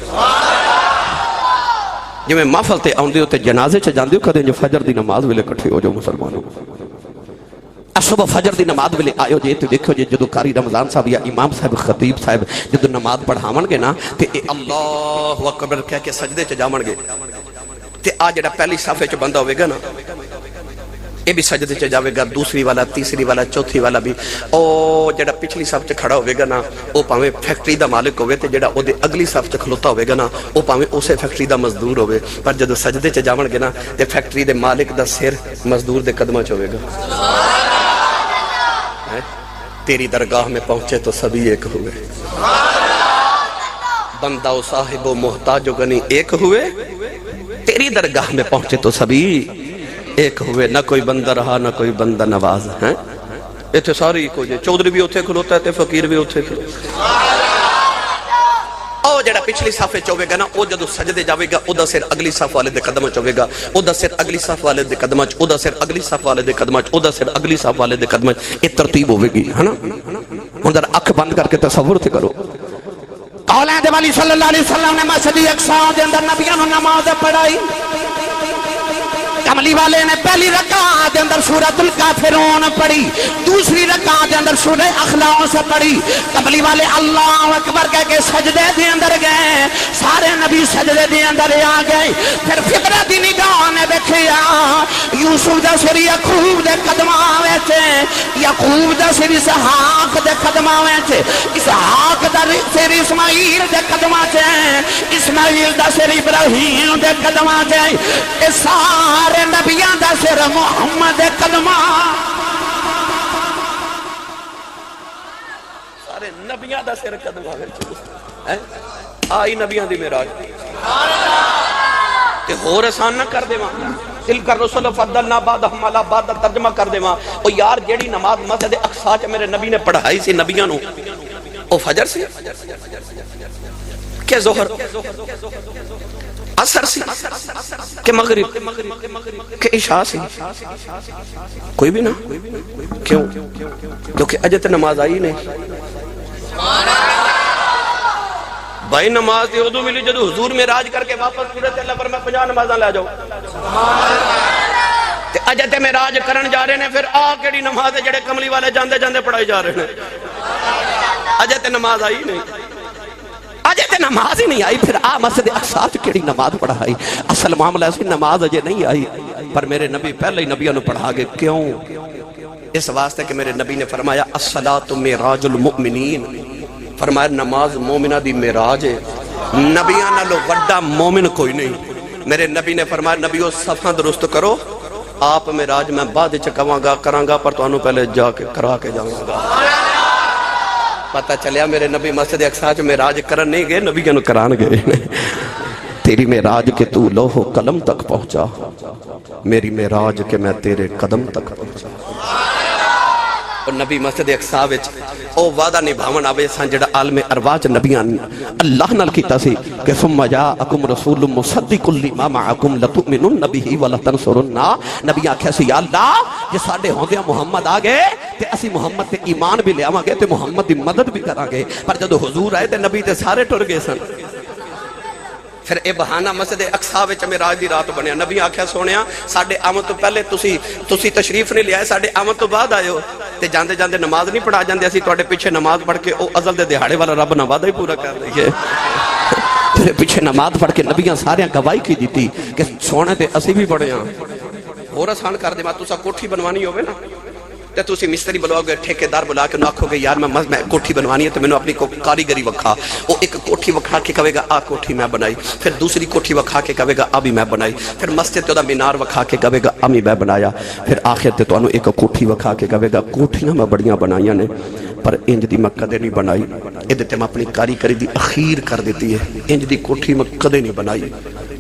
جو میں محفل تے آؤندے ہو تے جنازے چ جاندے ہو، کدے جو فجر دی نماز ویلے اکٹھے ہو جاؤ مسلمانوں۔ صبح فجر دی نماز ویلے آئے ہو جے تو دیکھو جے جدو قاری رمضان صاحب یا امام صاحب خطیب صاحب جدو نماز پڑھاون گے نا تے اے اللہ اکبر کہہ کے سجدے چ جاون گے تے آ جڑا پہلی صفحے چ بندہ ہوئے گا نا اے بھی سجدے چ جاوے گا، دوسری والا، تیسری والا، چوتھی والا بھی۔ او جڑا پچھلی صف چ کھڑا ہوئے گا نا او پاویں فیکٹری دا مالک ہوئے تے جڑا او دے اگلی صف چ کھلوتا ہوئے گا نا او پاویں اسے فیکٹری دا مزدور ہوئے، پر جدو سجدے چ جاون گے نا تے فیکٹری دے مالک دا سر مزدور دے قدماں چ ہوئے گا۔ تیری درگاہ میں پہنچے تو سبھی ایک ہوئے، بندہ و صاحب و محتاج و غنی ایک ہوئے، تیری درگاہ میں پہنچے تو سبھی ایک ہوئے، نہ کوئی بندہ رہا نہ کوئی بندہ نواز ہے۔ ایتھے ساری کو جے چودھری بھی اتھے کھلوتا ہے تے فقیر بھی اتھے کھلوتا ہے۔ او جڑا پچھلی صفحے چوے گا نا او جدو سجدے جاوے گا او دا سر اگلی صف والے دے قدمہ چوے گا، او دا سر اگلی صف والے دے قدمہ چ، او دا سر اگلی صف والے دے قدمہ چ، او دا سر اگلی صف والے دے قدمہ چ، یہ ترتیب ہوئے گی ہے نا۔ ہن ذرا اکھ بند کر کے تصور تے کرو، اولاد والی صلی اللہ علیہ وسلم نے مسجد اقصا دے اندر نبیوں نے نماز پڑھائی۔ کملی والے نے پہلی رکعت دے اندر سورۃ الکافرون پڑھی، دوسری رکعت دے اندر سورہ اخلاص پڑھی۔ کملی والے اللہ اکبر کہہ کے سجدے دے اندر گئے، سارے نبی سجدے دے اندر آ گئے۔ پھر فطرت دی نگاہ نے دیکھیا یوسف دا سر یعقوب دے قدماں وچ، یعقوب دا سر اسحاق دے قدماں وچ، اسحاق دا سر اسماعیل دے قدماں وچ، اسماعیل دا سر ابراہیم دے قدماں وچ، سارے نبیان دا سر محمد قدمہ، سارے نبیان دا سر قدمہ آئی نبیان دی معراج تے ہور آسان نہ کر دے وہاں تلک الرسل فضلنا بعضهم علی بعض ترجمہ کر دے وہاں۔ او یار جیڑی نماز مسجد اقصا چ میرے نبی نے پڑھائی سی نبیان نو او فجر سی کہ ظہر عصر سی کہ مغرب کہ عشاء سی؟ کوئی بھی نہ، کیوں؟ کیونکہ اجت نماز آئی نہیں۔ بھائی نماز دی ادو ملی جدو حضور معراج کر کے واپس پورے تے اللہ پر میں 50 نمازاں لے جاؤ تے اجت معراج کرن جا رہے نے، پھر آ کیڑی نماز ہے جڑے کملی والے جاندے جاندے پڑھائی جا رہے ہیں؟ اجت نماز آئی نہیں، اجے تے نماز ہی نہیں آئی، پھر آ مسجد اقصا چ کیڑی نماز پڑھائی؟ اصل معاملہ ہے نماز اجے نہیں آئی، پر میرے نبی پہلے ہی نبیوں نے پڑھا گئے۔ کیوں؟ اس واسطے کہ میرے نبی نے فرمایا الصلاۃ معراج المؤمنین، فرمایا نماز مومنہ دی معراج ہے، نبیاں نالوں وڈا مومن کوئی نہیں۔ میرے نبی نے فرمایا نبیو صفاں درست کرو، آپ معراج میں بعد چ کراں گا پر تانوں پہلے جا کے کرا کے جاواں گا۔ پتہ چلیا میرے نبی مسجد اقصا چ معراج کرن نہیں گئے، نبی کینوں کران گئے۔ تیری معراج کہ تو لوح و قلم تک پہنچا، میری معراج کہ میں تیرے قدم تک پہنچا۔ اور نبی مسجد اقصا وچ او وعدہ نبھاون آوے سن جڑا عالم ارواح چ نبیاں اللہ نال کیتا سی کہ ثم جاءکم رسول مصدق لما معکم لتؤمنن به ولتنصرن. نبی آکھیا سی یا اللہ جے ساڈے ہوندیاں محمد آ گئے تے اسی محمد تے ایمان بھی لیاواں گے تے محمد دی مدد بھی کران گے. پر جدوں حضور آئے تے نبی تے سارے ٹر گئے سن. پھر اے بہانہ مسجد اقصا وچ معراج دی رات بنیا. نبی آکھیا سونیا ساڈے آمد تو پہلے تسی تشریف نہیں لے آئے, ساڈے آمد تو بعد آئے ہو تے جاندے جاندے نماز نہیں پڑھا جاندے, اسی تواڈے پیچھے نماز پڑھ کے او ازل دے دہاڑے والا رب نہ وعدہ ہی پورا کر دئیے. تیرے پیچھے نماز پڑھ کے نبیاں سارے گواہی کی دیتی کہ سونے تے اسی بھی پڑھے ہاں. اور آسان کر دے ما تسا کوٹھی بنوانی ہوے نا تے تسی مستری بلاؤ گے, ٹھیکیدار بلا کے آکھو گے یار میں کوٹھی بنوانی ہے تو مینوں اپنی کاریگری وکھا. وہ ایک کوٹھی وکھا کے کہے گا آ کوٹھی میں بنائی, پھر دوسری کوٹھی وکھا کے کہے گا آ بھی میں بنائی, پھر مسجد تے دا مینار وکھا کے کہے گا آ بھی میں بنایا, پھر آخر تے تانوں ایک کوٹھی وکھا کے کہے گا کوٹھیاں میں بڑیاں بنائیاں نے پر انج دی میں کدے نہیں بنائی. ادھے تے میں اپنی کاریگری دی اخیر کر دیتی ہے, انج دی کوٹھی میں کدے نہیں بنائی.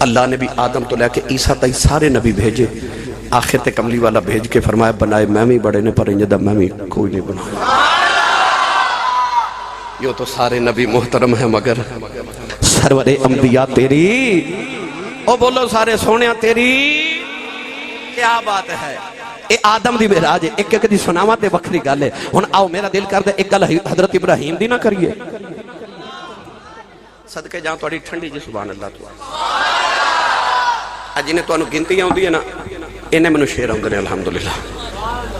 اللہ نے بھی آدم تو لے کے عیسیٰ تک سارے نبی بھیجے, آخر تے کملی والا بھیج کے فرمایا بنائے میں بھی بڑے نے پر انجدہ میں بھی کوئی نہیں بنایا. یوں تو سارے نبی محترم ہیں مگر سرور انبیاء تیری, او بولو سارے سونیاں تیری کیا بات ہے. اے آدم دی معراج ہے, ایک ایک دی سناواں تے وکھری گل ہے. ہن آؤ میرا دل کردا ایک گل حضرت ابراہیم دی نہ کریے. صدقے جاں تہاڈی ٹھنڈی جی سبحان اللہ تو اج نے تانوں گنتی آوندی ہے نا انہیں مینوں شعر آندے نے الحمدللہ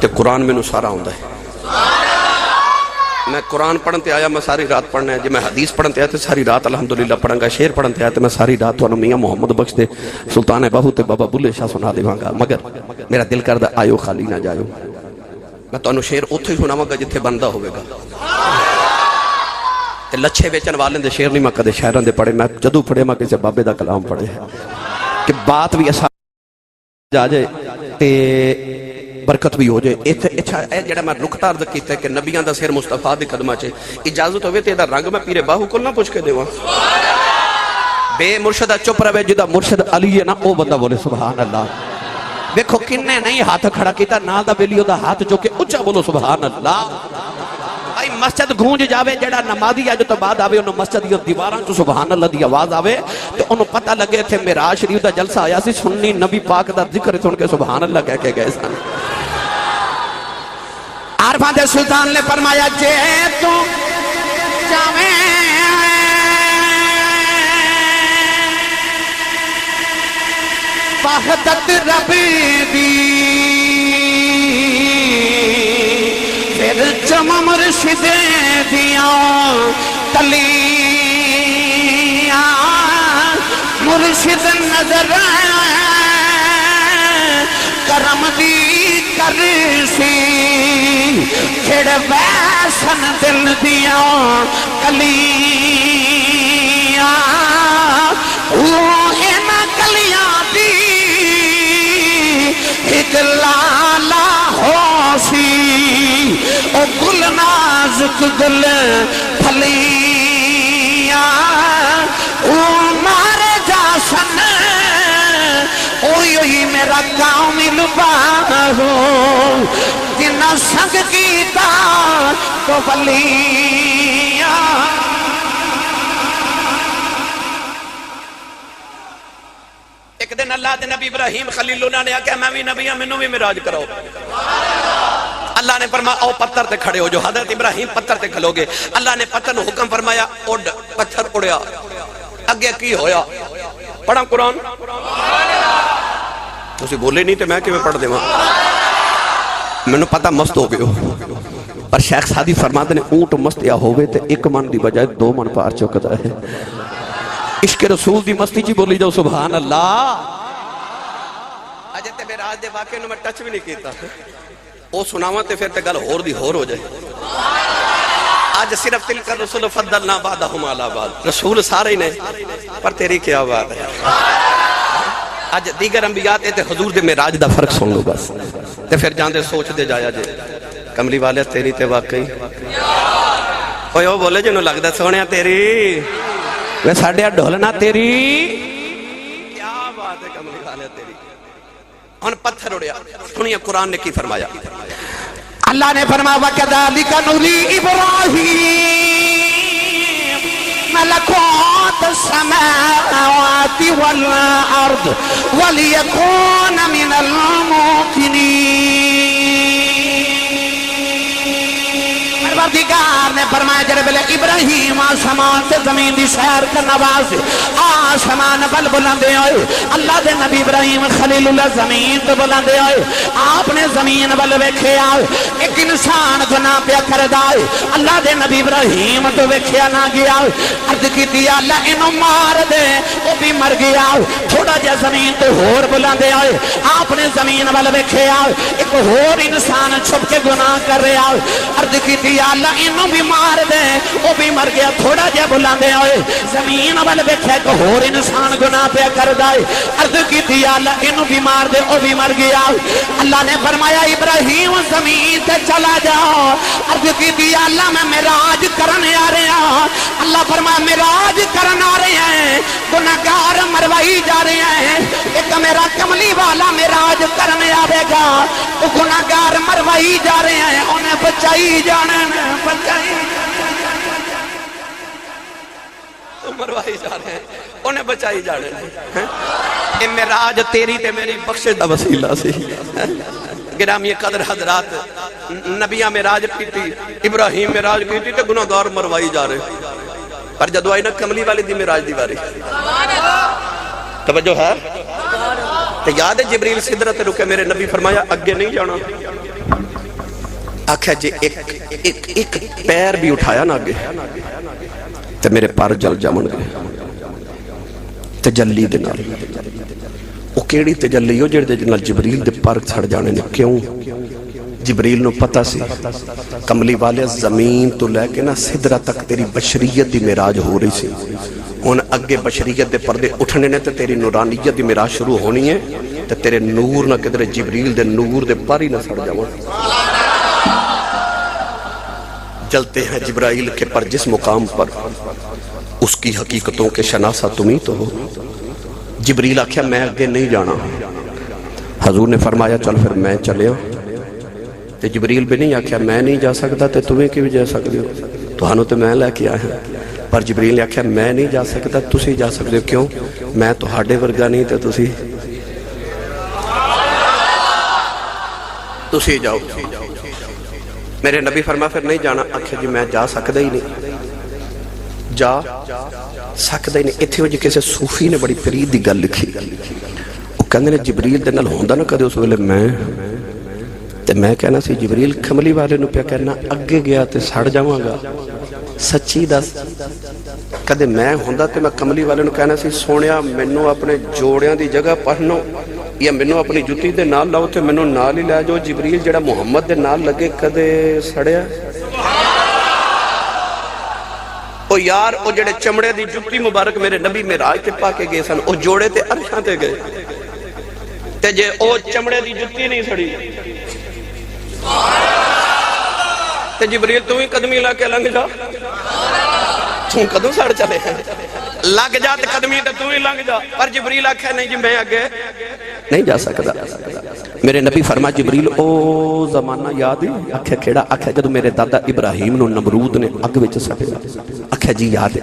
تے قرآن مینوں سارا آندا ہے. میں قرآن پڑھن تے آیا میں ساری رات پڑھنا ہے, جی میں حدیث پڑھن تے آیا تے ساری رات الحمدللہ پڑھاں گا, شعر پڑھن تے آیا تے میں ساری رات تانوں میاں محمد بخش دے سلطان باہو تے بابا بلے شاہ سنا دیواں گا. مگر میرا دل کردا آیو خالی نہ جایو, میں تانوں شعر اوتھے ہی سناواں گا جتھے بندہ ہوے گا. تے لچھے ویچن والے دے شعر نہیں میں کدے شاعراں دے پڑھے, میں جدوں پڑھے میں کسے بابے دا کلام پڑھے کہ بات بھی ایسا جا جائے تے برکت بھی ہو جائے. اچھا اے جڑا میں نقطہ عرض کیتا ہے کہ نبیاں دا سر مصطفیٰ دے قدماں چ اجازت ہوے تے دا رنگ میں پیرے باہو کول نہ پوچھ کے دیواں. بے مرشدہ چپ رہے جدا مرشد علی ہے نا او بندہ بولے سبحان اللہ. دیکھو کنے نہیں ہاتھ کھڑا کیتا نا دا بیلیو دا ہاتھ جو کہ اونچا بولو سبحان اللہ. بھائی مسجد گونج جاوے جڑا نمازی اج تو بعد آوے انہوں مسجد دی دیواراں چ سبحان اللہ دی آواز آوے تو انہوں پتہ لگے تھے معراج شریف دا جلسہ آیا سی, سنی نبی پاک دا ذکر سن کے سبحان اللہ کہہ کے گئے سن. عارفاں دے سلطان نے فرمایا جے تو جاویں وحدت رب دی پھر جمع مرشد دیاں تلیاں مرشد نظر کرم دی کرسی کھڑ ویسن دل دیاں کلیاں اوہن کلیاں دی ایک لالا ہو سی او گل نازک گل پھلیاں او مارے جاسن اوہی میرا کامل باہو جنہ سنگ کیتا تو ولیاں. ایک دن اللہ دے نبی ابراہیم خلیل اللہ نے آکھا میں بھی نبی ہوں منوں بھی معراج کرو. اللہ نے فرمایا او پتھر تے کھڑے ہو جو. حضرت ابراہیم پتھر تے کھلو گے. اللہ نے پتھر نو حکم فرمایا اڑ, پتھر اڑیا. اگے کی ہویا پڑھا قرآن تسی بولے نہیں تے میں کیویں پڑھ دیواں. مینوں پتہ مست ہو گئے ہو پر شیخ سادی فرماتے نے اونٹ مست یا ہوئے تے ایک من دی بجائے 2 من پار چکتا ہے. عشق رسول دی مستی جی بولی جاؤ سبحان اللہ. اج تے معراج دے واقعے نوں میں ٹچ بھی نہیں کیتا, او سناواں تے پھر تے گل ہور دی ہور ہو جائے. آج صرف تلک الرسول فضلنا بعدہم علی بعض, رسول سارے ہی نے پر تیری کیا بات ہے. آج دیگر انبیاء تے حضور دے معراج دا فرق سن لو بس تے پھر جاندے سوچ دے جایا جے کملی والے تیری تے واقعی اوے او بولے جنوں لگدا سونیا تیری وے ساڈے ڈھولنا تیری کیا بات ہے کملی والے تیری. ہن پتھر اڑیا. سنیا قرآن نے کی فرمایا. اللہ نے فرمایا وَكَذَلِكَ نُرِي إِبْرَاهِيمَ مَلَكُوتَ السَّمَاوَاتِ وَالْأَرْضِ وَلِيَكُونَ مِنَ الْمُوقِنِينَ۔ پروردگار نے فرمایا جڑے بلے ابراہیم آسمان سے زمین دی سیر کرنا واسطے آسمان بل بلندے ہوئے اللہ دے نبی ابراہیم خلیل اللہ زمین تو بلندے ہوئے آپ نے زمین بل ویکھے آئے ایک انسان گناہ پیا کردا ہے اللہ دے نبی ابراہیم تو ویکھیا نہ گیا عرض کیتی اللہ انہوں مار دے وہ بھی مر گیا تھوڑا جا زمین تو ہور بلندے ہوئے آپ نے زمین بل ویکھے آئے ایک ہور انسان چھپ کے گناہ کر رہے آئے عرض کیتی اللہ انہوں بھی مار دے وہ بھی مر گیا تھوڑا جا بلاندے ہوئے زمین وال ویکھے کہ ہور انسان گناہ پہ کر دائے عرض کی تھی اللہ انہوں بھی مار دے وہ بھی مر گیا اللہ نے فرمایا ابراہیم زمین تے چلا جاؤ عرض کی تھی اللہ میں معراج کرنے آ رہے ہیں اللہ فرمایا معراج کرنے آ رہے ہیں گناہگار مروائی جا رہے ہیں ایک میرا کملی والا معراج کرنے آوے گا وہ گناہگار مروائی جا رہے ہیں انہیں بچائی جانے مروائی جا رہے ہیں انہیں بچائی جانے ہیں معراج تیری تے میری بخشش دا وسیلہ سی گرامی قدر حضرات نبیہ معراج کی تھی ابراہیم معراج کی تھی تے گناہگار مروائی جا رہے پر جدو آئی نا کملی والی دی معراج دیواری توجہ ہے تے یاد ہے جبریل سدرت رکے میرے نبی فرمایا اگے نہیں جانا آکھا جی ایک پیر بھی اٹھایا نا آگے تے میرے پار جل جامن گئے تجلی دے نال وہ کیڑی تجلی ہو جڑے دے نال جبریل دے پار چھڑ جانے نے کیوں جبریل نو پتہ سی کملی والے زمین تو لے کے نا سدرہ تک تیری بشریت دی معراج ہو رہی سی ان اگے بشریت دے پردے اٹھنے نے تے تیری نورانیت دی معراج شروع ہونی ہے تے تیرے نور نہ کدرے جبریل دے نور دے پاری نہ سڑ جاون چلتے ہیں جبرائیل کے پر جس مقام پر اس کی حقیقتوں کے شناسہ تمہیں تو ہو جبریل آکھیا میں آگے نہیں جانا حضور نے فرمایا چل پھر میں چلے ہوں تے جبریل بھی نہیں آکھیا میں نہیں جا سکتا تے تمہیں کی بھی جا سکتے ہو تو ہنو تو میں لے کے آیا ہیں پر جبریل نے آکھیا میں نہیں جا سکتا تسی جا سکتے ہو کیوں میں تو ہاڑے ورگا نہیں تے تسی جاؤ میرے نبی فرما پھر نہیں جانا آکھیا جی میں جا سکتا ہی نہیں جا سکتا ہی نہیں اتھے ہو جی کیسے صوفی نے بڑی فرید دی گل لکھی وہ کہنے نے جبریل دے نال ہوندہ نہ کدے اس ویلے میں کہنا سی جبریل کملی والے نو پیا کہنا اگے گیا تے سڑ جاواں گا سچی دس کدے میں ہوندہ تے میں کملی والے نو کہنا سی سونیا مینو اپنے جوڑیاں دی جگہ پڑھنو یا مینو اپنی جتی دے نال لاؤ تے مینو نال ہی لے جو جبریل جڑا محمد دے نال لگے کدے سڑیا او یار او جڑے چمڑے دی جتی مبارک میرے نبی معراج تے پا کے گئے سن او جوڑے تے عرشاں تے گئے تے جے او چمڑے دی جتی نہیں سڑی تے جبریل تو ہی قدمی لا کے لنگ جا تو قدم سڑ چلے لگ جا تے قدمی تے تو ہی لنگ جا پر جبریل آکھے نہیں جی میں آگے نہیں جا سکتا میرے نبی فرما جبریل او زمانہ یاد ہی آکھے کھیڑا آکھے جدو میرے دادا ابراہیم نو نمرود نے اگ وچ سٹے آکھے جی یاد ہے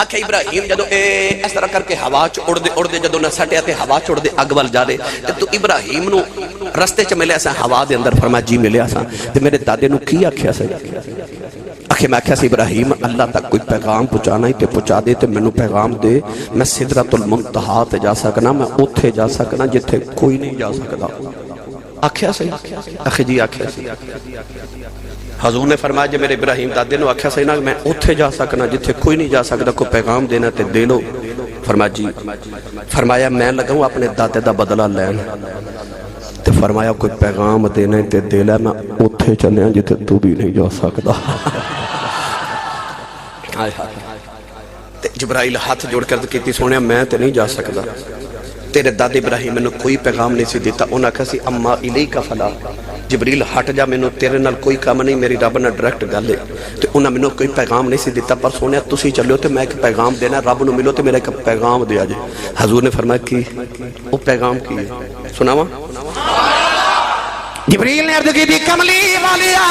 آکھے ابراہیم جدو اس طرح کر کے ہوا چ اڑ دے جدو نہ سٹیا تے ہوا چ اڑ دے اگ ول جا دے تو ابراہیم نو رستے چ ملیا سا ہوا دے اندر فرما جی ملیا سا تے میرے دادے نو کی آکھیا سا آکھے میں آکھیا سی ابراہیم اللہ تک کوئی پیغام پہنچانا ہی تے پہنچا دے تے مینوں پیغام دے میں سدرۃ المنتہا تے جا سکنا میں اوتھے جا سکنا جتھے کوئی نہیں جا سکدا آکھیا سی آکھے جی آکھیا سی حضور نے فرمایا جی میرے ابراہیم دادے نو آکھیا سی نا میں اوتھے جا سکنا جتھے کوئی نہیں جا سکدا کوئی پیغام دینا تے دے لو فرمایا جی فرمایا میں لگاؤں اپنے دادے دا بدلہ لین تے فرمایا کوئی پیغام دینا تے دے لے میں اوتھے چلے ہیں جتھے تو بھی نہیں جا سکدا جبرائیل ہاتھ جوڑ کر کہتی سونے میں تے نہیں جا سکدا تیرے دادے ابراہیم میں کوئی پیغام نہیں سی دیتا انہاں کہا سی اما الیکا فلا جبریل ہٹ جا میں تیرے نال کوئی کام نہیں میری رب نے ڈائریکٹ گل ہے تے انہاں میں کوئی پیغام نہیں سی دیتا پر سونے تسی چلو تے میں ایک پیغام دینا رب نو ملو تے میرا ایک پیغام دیا جے حضور نے فرمایا کہ وہ پیغام کی ہے سناواں جبریل نے عرض کی تھی کملی والیا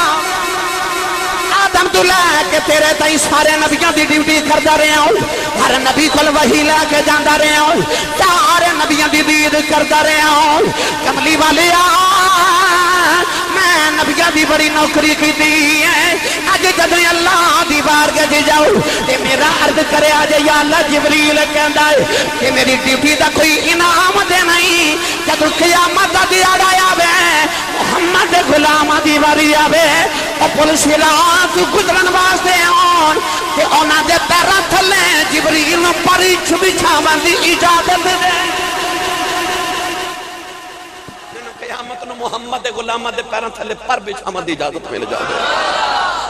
آدم تو لے کے تیرے تائی سارے نبیوں دی ڈیوٹی کردا رہے ہوں ہر نبی کل وحی لے کے جاندا رہے ہوں سارے نبیوں دی دید کردا رہے ہوں کملی والیا میں نبیوں دی بڑی نوکری کی دی ہے اج جدوں اللہ دی بارگاہ وچ جاؤ تے میرا عرض کرے اج یا اللہ جبریل کہندا ہے کہ میری ڈیوٹی دا کوئی انعام دے نہیں جدوں قیامت دا دیہڑا آوے محمد دے غلاماں دی واری آوے او پولیس رات گزرن واسطے آن تے انہاں دے پیراں تھلے جبریل نوں پری بچھاون دی اجازت دے قیامت نو محمد دے غلاماں دے پیراں تھلے پر بچھاون دی اجازت مل جاوے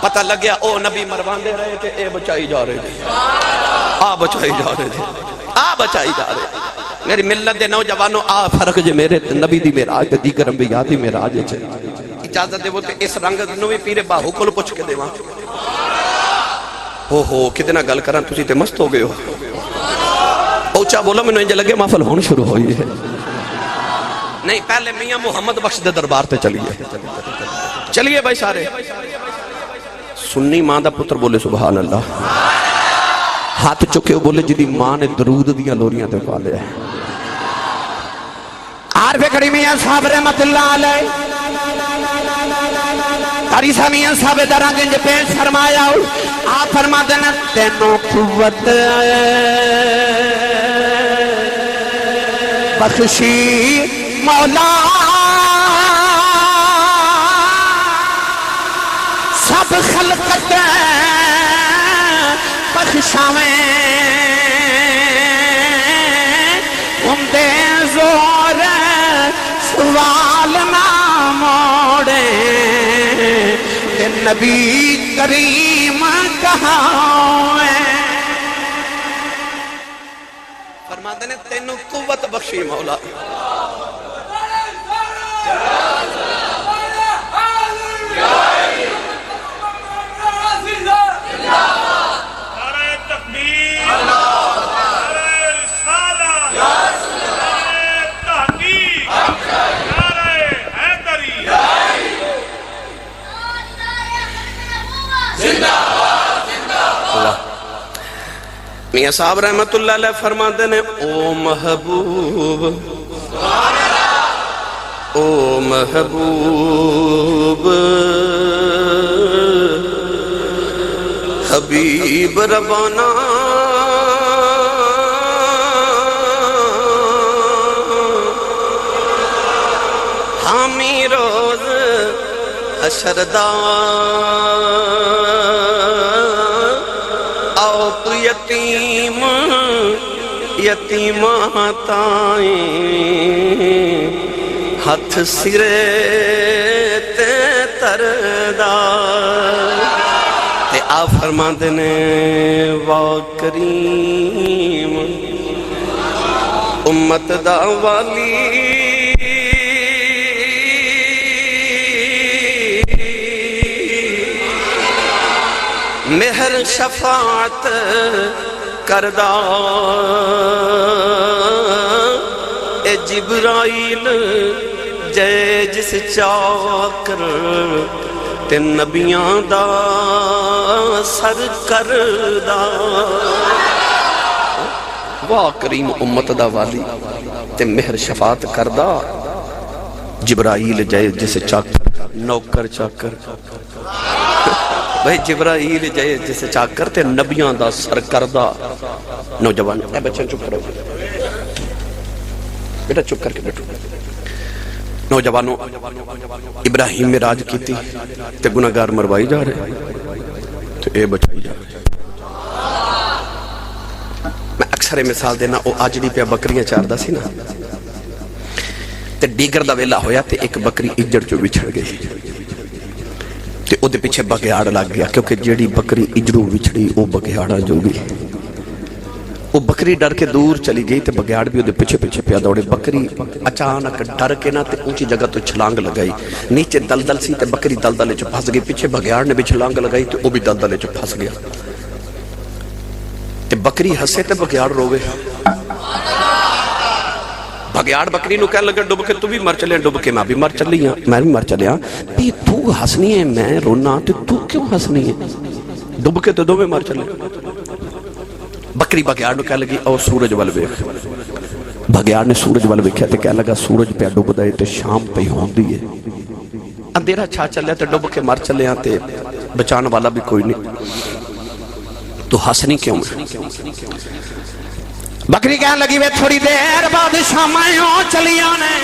پتہ لگیا او نبی مروان دے رہے کہ اے بچائی جا رہے تھے آ بچائی جا رہے تھے آ بچائی جا رہے تھے میری ملت دے نوجوانوں آ فرق جو میرے نبی دی میراج دے دیگر انبیاء دی میراج ہے اجازت دے وہ تے اس رنگ نو بھی پیرے باہو کول پوچھ کے دیواں ہو کتنا گل کران تسی تے مست ہو گئے ہو اونچا بولو میں انج لگے محفل ہون شروع ہوئی ہے نہیں پہلے میاں محمد بخش دے دربار تے چلیے بھائی سارے سنی ماں دا پتر بولے سبحان اللہ ہاتھ چکے بولے جدی ماں نے درود دیاں لوریاں تے پالے ہیں عارف کڑی میاں صاحب رحمت اللہ علیہ قریصہ میاں صاحب درانگ انج پیش فرمایا آپ فرما دینا تینوں قوت بخشی مولا سب خلقت بخشاویں ہم دے زور سوال نہ موڑے کہ نبی کریم کہاں ہے فرما دینے تینوں قوت بخشی مولا میاں صاحب رحمت اللہ علیہ فرما دینے او محبوب او محبوب حبیب ربانا حامی روز حشر دا آؤ تو یتیم تائیں ہتھ سرے تے تردا تے آ فرما دینے وا کریم امت دا والی مہر شفاعت کردہ اے جبرائیل جے جس چاکر تے نبیاں دا سر کردہ واہ کریم امت دا والی تے مہر شفاعت کردہ جبرائیل جے جس چاکر نوکر چاکر بھئی جبرائیل جائے جسے چاکر تے نبیاں دا سرکردہ نوجوان اے بچہ چپ کرو بیٹا چپ کر کے بیٹھو نوجوانوں ابراہیم میں راج کی تھی تے گناہگار مروائی جا رہے تو اے بچائی جا رہے میں اکثر مثال دینا او آجڑی پہ بکریاں چاردہ سی نا تے ڈیگر دا ویلا ہویا تے ایک بکری اجڑ جو بچھڑ گئی تے او دے پیچھے بگیاڑ لگ گیا کیونکہ جیڑی بکری اجڑو وچھڑی او بگیاڑا جو گئی وہ بکری ڈر کے دور چلی گئی تے بگیاڑ بھی او دے پیچھے پیچھے پیا دوڑے بکری اچانک ڈر کے نا تے اونچی جگہ تو چھلانگ لگائی نیچے دلدل سی تے بکری دلدلے چ پھنس گئی پیچھے بگیاڑ نے بھی چھلانگ لگائی تے او بھی دلدلے چ پھنس گیا تے بکری ہسے تے بگیاڑ روے بگیاڑ بکری نو کہنے لگا ڈب کے تو بھی مر چلے ڈب کے میں بھی مر چلی ہاں میں بھی مر چلیا بھی تو ہسنی ہے میں رونا تو کیوں ہسنی ہے ڈب کے تو دو میں مر چلے بکری بگیاڑ نو کہنے لگی اور سورج وال ویکھ بگیاڑ نے سورج وال ویکھیا تے کہنے لگا سورج پہ ڈب دے تے شام پہ ہوندی ہے اندھیرا چھا چلے تے ڈب کے مر چلے ہاں تے بچان والا بھی کوئی نہیں تو ہسنی کیوں ہے بکری کہنے لگی وے تھوڑی دیر بعد شامائیوں چلی آنے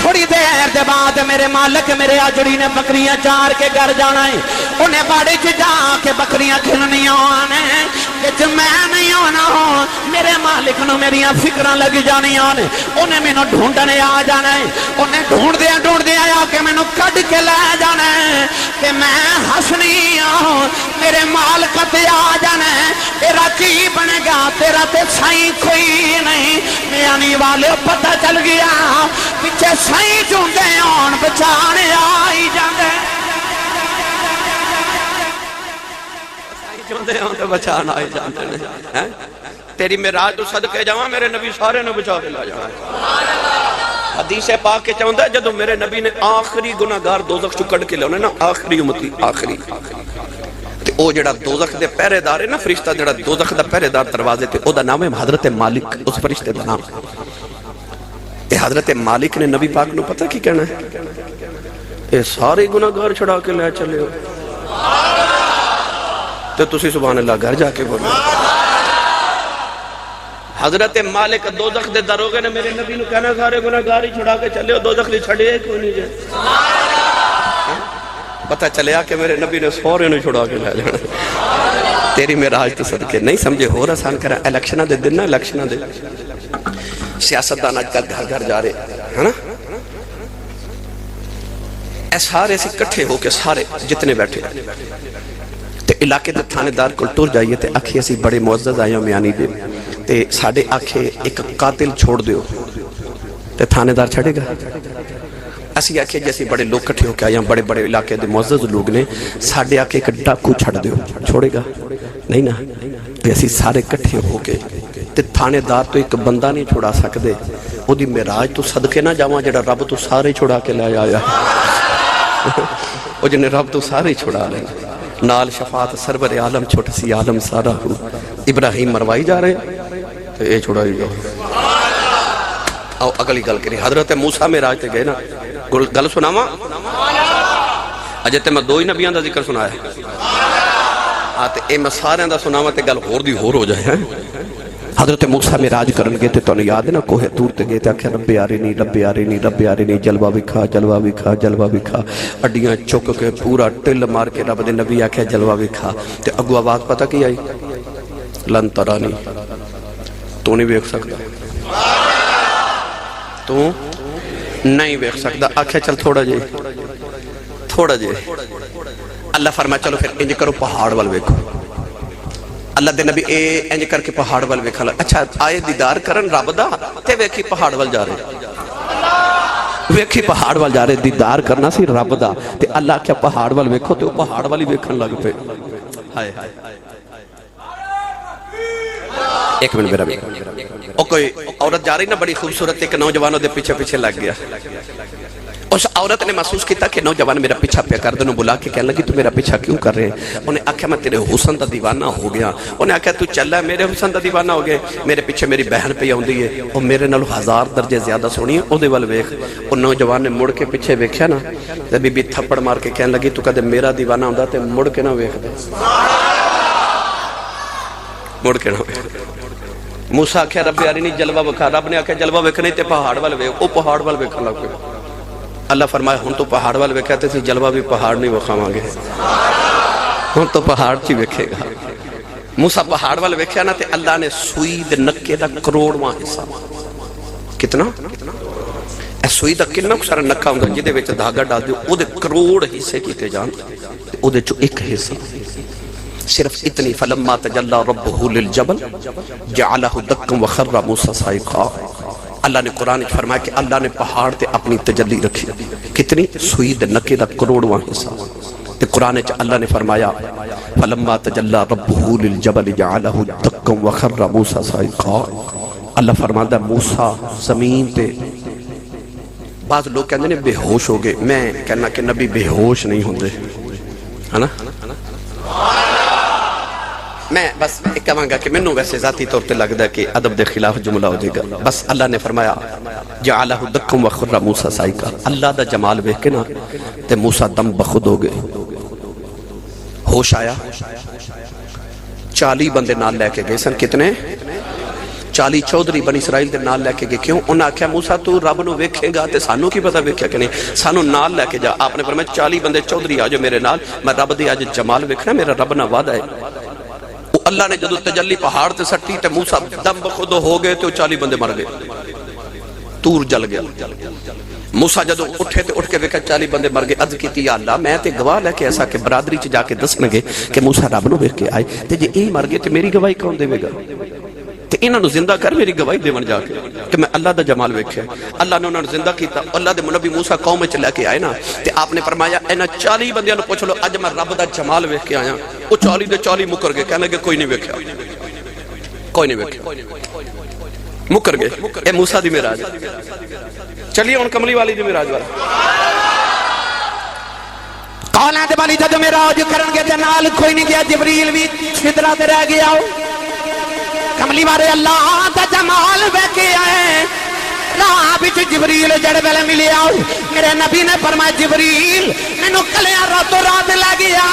تھوڑی دیر دے بعد میرے مالک میرے آجڑی نے بکریاں چار کے گھر جانا ہے انہیں باڑی چ جا کے بکریاں کھلنی آنے کہ میں نہیں آنا ہوں میرے مالک نو میریاں فکران لگی جانی آنے انہیں میں نو ڈھونڈنے آ جانا ہے انہیں ڈھونڈ دیا آ کے میں نو کٹ کے لے جانا ہے کہ میں ہسنی آؤں میرے مالکت آ جانا ہے تیرا کی بنے گا تیرا تے سائیں کوئی نہیں میں آنی والے پتہ چل گیا پیچھے سائیں چوندے آن بچانے آئی جاندے چوندے آن تو بچانا آئی جاندے تیری معراج تو صدقے جاواں میرے نبی سارے نو بچا کے لا جاواں حدیث پاک کے چاہتا ہے جدو میرے نبی نے آخری گناہگار دوزخ چو کڑ کے لے نا آخری امتی آخری تے او جڑا دوزخ دے پہرے دار ہے نا فرشتہ جڑا دوزخ دا پہرے دار دروازے تے او دا نام ہے حضرت مالک اس فرشتے دا نام اے حضرت مالک نے نبی پاک نو پتہ کی کہنا ہے اے سارے گناہگار چھڑا کے لے چلے ہو تے تسی سبحان اللہ گھر جا کے بولو حضرت مالک دوزخ دے دروگے نے میرے نبی نو کہنا سارے گناہگار ہی چھڑا کے چلے ہو دوزخ لی چھڑے کوئی نہیں جائے پتہ چلیا کہ میرے نبی نے سورے نو چھڑا کے لے جانا تیری معراج تو صدقے نہیں سمجھے ہو رہا سان کرا الیکشنہ دے دن نا الیکشنہ دے سیاستدان آج کل گھر گھر جا رہے ہے نا اے سارے سے کٹھے ہو کے سارے جتنے بیٹھے تے علاقے دے تھانے دار کو ٹور جائیے تے اکھی ایسی بڑے معزز آئیں میانی دے تے ساڑھے آنکھیں ایک قاتل چھوڑ دیو تے تھانے دار چھڑے گا ایسی آنکھیں جیسی بڑے لوگ کٹھے ہو کے آئیں بڑے بڑے علاقے دے معزز لوگ نے ساڑھے آنکھیں ایک ڈاکو چھڑ دیو چھوڑے گا نہیں نا ایسی سارے کٹھے ہو کے تے تھانے دار تو ایک بندہ نہیں چھوڑا سکدے وہ دی معراج تو صدقے نہ جاواں جڑا رب تو سارے چھوڑا کے لے آیا وہ جنہیں رب تو سارے چھوڑا لے نال شفاعت سرور عالم چھوٹ سی عالم سارا ہو ابراہیم مروائی جا رہے تو اے چھوڑائی جاؤ آؤ اگلی گل کری حضرت موسیٰ میں راج تے گئے نا گل سناما اجے تے میں دو ہی نبیان دا ذکر سنایا ہے آتے اے میں سارے دا سناما تے گل ہور دی ہور ہو جائے ہیں حضرت موسیٰ میں راج کرن گئے تے تو نے یاد ہے نا کوہ دور تے گئے تے آکھے رب آرے نہیں رب آرے نہیں رب آرے نہیں جلوہ بھی کھا جلوہ بھی کھا جلوہ بھی کھا اڈیاں چک کے پورا ٹل مار کے رب دے نبی آکھے جلوہ بھی کھا تے اگو آواز پتہ کی آئی لن ترانی تو نہیں بیک سکتا تو نہیں بیک سکتا آکھے چل تھوڑا جے اللہ فرمائے چلو پھر انج کرو پہاڑ وال بیکھو اللہ دے نبی انج کر کے پہاڑ وال ویکھا اچھا آئے دیدار کرن رب دا تے ویکھی پہاڑ وال جا رہے ویکھی پہاڑ وال جا رہے دیدار کرنا سی رب دا تے اللہ کیا پہاڑ وال ویکھو تے وہ پہاڑ والی ویکھن لگ پہ ہائے ایک منٹ میرا او کوئی عورت جا رہی نا بڑی خوبصورت ایک نوجوانوں دے پیچھے پیچھے لگ گیا اس عورت نے محسوس کیتا کہ نوجوان میرا پیچھا پیا کر دنوں بلا کے کہنے لگی تو میرا پیچھا کیوں کر رہے ہیں انہیں آکھا میں تیرے حسن دا دیوانہ ہو گیا انہیں آکھا تو چل ہے میرے حسن دا دیوانہ ہو گئے میرے پیچھے میری بہن پہ آؤندی ہے اور میرے نالو 1000 درجے زیادہ سونی ہے او دے وال ویکھ اور نوجوان نے مڑ کے پیچھے ویکھیا نا تے بی بی تھپڑ مار کے کہنے لگی تو کدے میرا دیوانہ ہوندا تے مڑ کے نہ ویکھ دے مڑ کے نہ ویکھ موسیٰ آکھیا رب یاری نہیں جلوہ وکھا رب نے آکھیا جلوہ ویکھنے تے پہاڑ وال ویکھ او پہاڑ وال ویکھن لگ پیا اللہ فرمائے ہن تو پہاڑ وال ویکھیا تے سی جلوہ بھی پہاڑ نہیں وکھاواں گے ہن تو پہاڑ چی ویکھے گا موسیٰ پہاڑ وال ویکھیا نا تے اللہ نے سوئی دے نکے دا کروڑواں حصہ کتنا اے سوئی دا کنا سارا نکا ہوندا جدے وچ دھاگا ڈال دیو او دے کروڑ حصے کیتے جان تے او دے چوں ایک حصہ صرف اتنی فلما تجلی ربہ للجبل جعلہ دکا وخر موسیٰ صائقا اللہ نے قرآن فرمایا کہ اللہ نے پہاڑ تے اپنی تجلی رکھی کتنی سوئی نکے دا کروڑواں حصہ تے قرآن اللہ نے فرمایا فلما تجلی ربہ للجبل جعلہ دکا وخر موسیٰ صائقا اللہ فرماتا ہے موسیٰ زمین تے بعض لوگ کہتے ہیں بے ہوش ہو گئے، میں کہنا کہ نبی بے ہوش نہیں ہوندے ہے نا، میں بس ایک کہاں گا کہ منوں ویسے ذاتی طور تے لگتا ہے کہ ادب دے خلاف جملہ ہو جائے گا، بس اللہ نے فرمایا جعلہ دکم وخر موسیٰ سائقا، اللہ دا جمال ویکھ کے نا تے موسیٰ دم بخود ہو گئے، ہوش آیا، 40 بندے نال لے کے گئے سن، کتنے 40 چودھری بنی اسرائیل دے نال لے کے گئے، کیوں؟ انہاں آکھیا موسیٰ تو رب نو ویکھے گا تے سانو کی پتہ ویکھیا کہ نہیں، سانو نال لے کے جا، آپ نے فرمایا 40 بندے چودھری آجو میرے نال، میں رب دی آج جمال ویکھنا، میرا رب نہ وعدہ ہے۔ اللہ نے جدو تجلی پہاڑ تے سٹی تے موسیٰ دم بخود ہو گئے تے 40 بندے مر گئے، تور جل گیا۔ موسیٰ جدو اٹھے تے اٹھ کے ویکھا 40 بندے مر گئے، عرض کیتی یا اللہ میں تے گواہ لے کے ایسا کہ برادری چ جا کے دسنگے کہ موسیٰ رب نو ویکھ کے آئے تے جے ای مر گئے تے میری گواہی کون دے گا؟ تے انہاں نو زندہ کر میری گواہی دیون جا کے کہ میں اللہ دا جمال ویکھیا۔ اللہ نے انہاں نو زندہ کیتا، اللہ دے نبی موسیٰ قوم وچ لے کے آئے نا تے آپ نے فرمایا انہاں 40 بندیاں نو پوچھ لو اج میں رب دا جمال ویکھ کے آیا، او 40 دے 40 مکر گئے، کہنے لگے کوئی نہیں ویکھیا، کوئی نہیں ویکھیا، مکر گئے۔ اے موسیٰ دی معراج، چلیے ہن کملی والی دی معراج والا قولاں دے والی جد معراج کرن گے تے نال کوئی نہیں گیا، جبریل بھی سدرہ تے رہ گیا، کملی والے اللہ دا جمال ویکھ کے آئے، راہ وچ جبریل جڑ ویلے ملیا، میرے نبی نے فرمایا جبریل مینوں کلیاں راتوں رات لے گیا،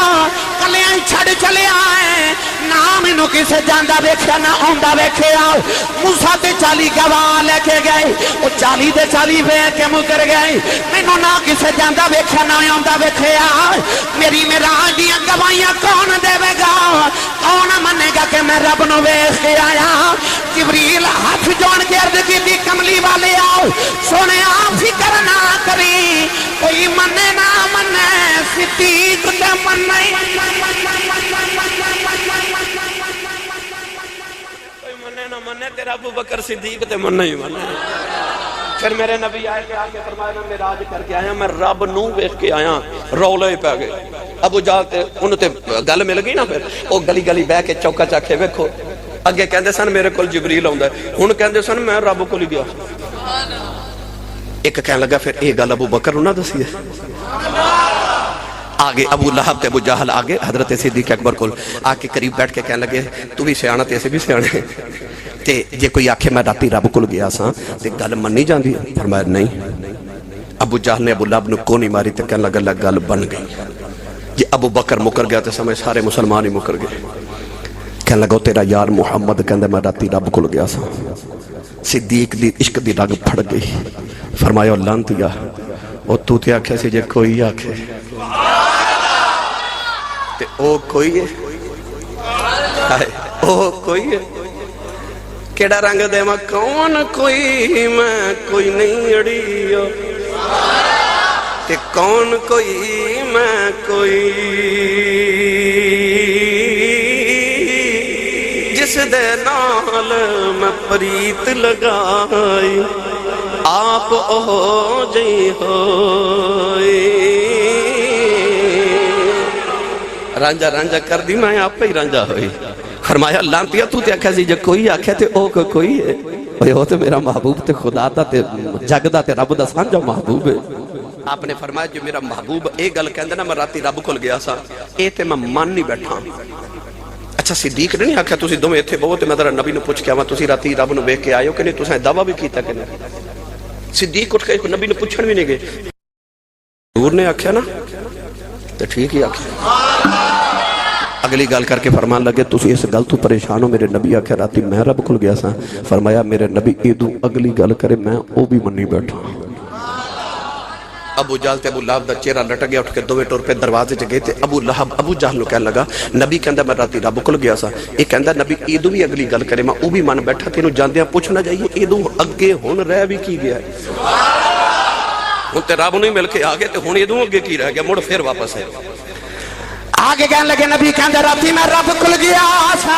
کلیاں چھڑ چلے آئے، نہ مینوں کسے جاندا ویکھیا نہ آندا ویکھیا۔ موسیٰ تے 40 گواہ لے کے گئے، او 40 دے 40 ویکھ کے مکر گئے، مینوں نہ کسے جاندا ویکھیا نہ آندا ویکھیا۔ میری معراج دیاں گواہیاں کون دے گا؟ کون منے گا کہ میں رب نو ویکھ کے آیا؟ جبریل ہاتھ جوڑ کے عرض کیتی کملی والے آؤ، سونے فکر نہ کری، کوئی منے نہ منے، صدیق تے منے، کوئی منے نہ منے، تیرا ابو بکر صدیق تے منے ہی منے۔ پھر میرے نبی آئے کہ آگے فرمایا میں معراج کر کے آیا، میں رب نو ویکھ کے آیا، رولے پہ گئے۔ ابو جہل تے انہوں تے گل مل گئی نا، پھر وہ گلی گلی بہ کے چوکا چاکھے ویکھو، اگے کہندے سن میرے کول جبریل آوندا ہے، ہن کہندے سن میں رب کول ہی گیا۔ ایک کہنے لگا پھر یہ گل ابو بکر نو نہ دسی ہے، آگے ابو لہب تے ابو جہل آگے حضرت صدیق اکبر کول آ کے قریب بیٹھ کے کہنے لگے تو بھی سیاںا تے اسے بھی سیاںے، تے جے کوئی آکھے میں راتی رب کول گیا سا تے گل مننی جاندی؟ فرمایا نہیں۔ ابو جہل نے ابو لہب نو کونی ماری تے کہنے لگا گل بن گئی، جے ابو بکر مکر گیا تے سمجھ سارے مسلمان ہی مکر گئے۔ کہنے لگا تیرا یار محمد کہندے میں راتی رب کول گیا سا۔ صدیق دی عشق دی رگ پھڑ گئی، فرمایا لانتیا او تو تے آکھے سی جے کوئی آکھے تے او کوئی ہے، او کوئی ہے، کیڑا رنگ دے میں کون کوئی، میں کوئی نہیں اڑیو تے کون کوئی، میں کوئی، جس دے نال میں پریت لگائی آپ او جئی ہوئی، رانجا رانجا کر دی میں آپ ہی رانجا ہوئی۔ فرمایا لانتیا تو تے آکھیا سی جے کوئی آکھے تے او کوئی ہے، اوے او تے میرا محبوب تے خدا دا تے جگ دا تے رب دا سانجا محبوب ہے۔ آپ نے فرمایا جو میرا محبوب اے گل کہندا نا میں راتی رب کول گیا سا، اے تے میں مان نہیں بیٹھا۔ اچھا صدیق نے نہیں آکھیا تسی دوویں ایتھے بہو تے میں ذرا نبی نو پوچھ کے آواں تسی راتی رب نو ویکھ کے آئے ہو کہ نہیں، تساں دعویٰ بھی کیتا کہ نہیں؟ صدیق اٹھ کے نبی نے پوچھن بھی نہیں گئے، حضور نے آکھیا نا تے ٹھیک ہی آکھیا۔ اگلی گل کر کے فرمان لگے تسی اس گل تو پریشان ہو، میرے نبی آکھیا راتی میں رب کول گیا سا، فرمایا میرے نبی ایدو اگلی گل کرے میں او بھی منی بیٹھا۔ ابو جہل تے ابو لہب دا چہرہ لٹ گیا، اٹھ کے دوویں ٹر پہ دروازے چ گئے تے ابو لہب ابو جہل نو کہنے لگا نبی کہندا میں راتی رب کول گیا سا، اے کہندا نبی ایدو بھی اگلی گل کرے میں او بھی من بیٹھا، تینوں جاندیاں پوچھنا چاہیے ایدو اگے ہن رہ بھی کی گیا ہے، ہن تے رب نہیں مل کے آ گئے تے ہن ایدو اگے کی رہ گیا، مڑ پھر واپس ہے۔ آگے کہنے لگے نبی کہندے راتی میں رب کول گیا سا،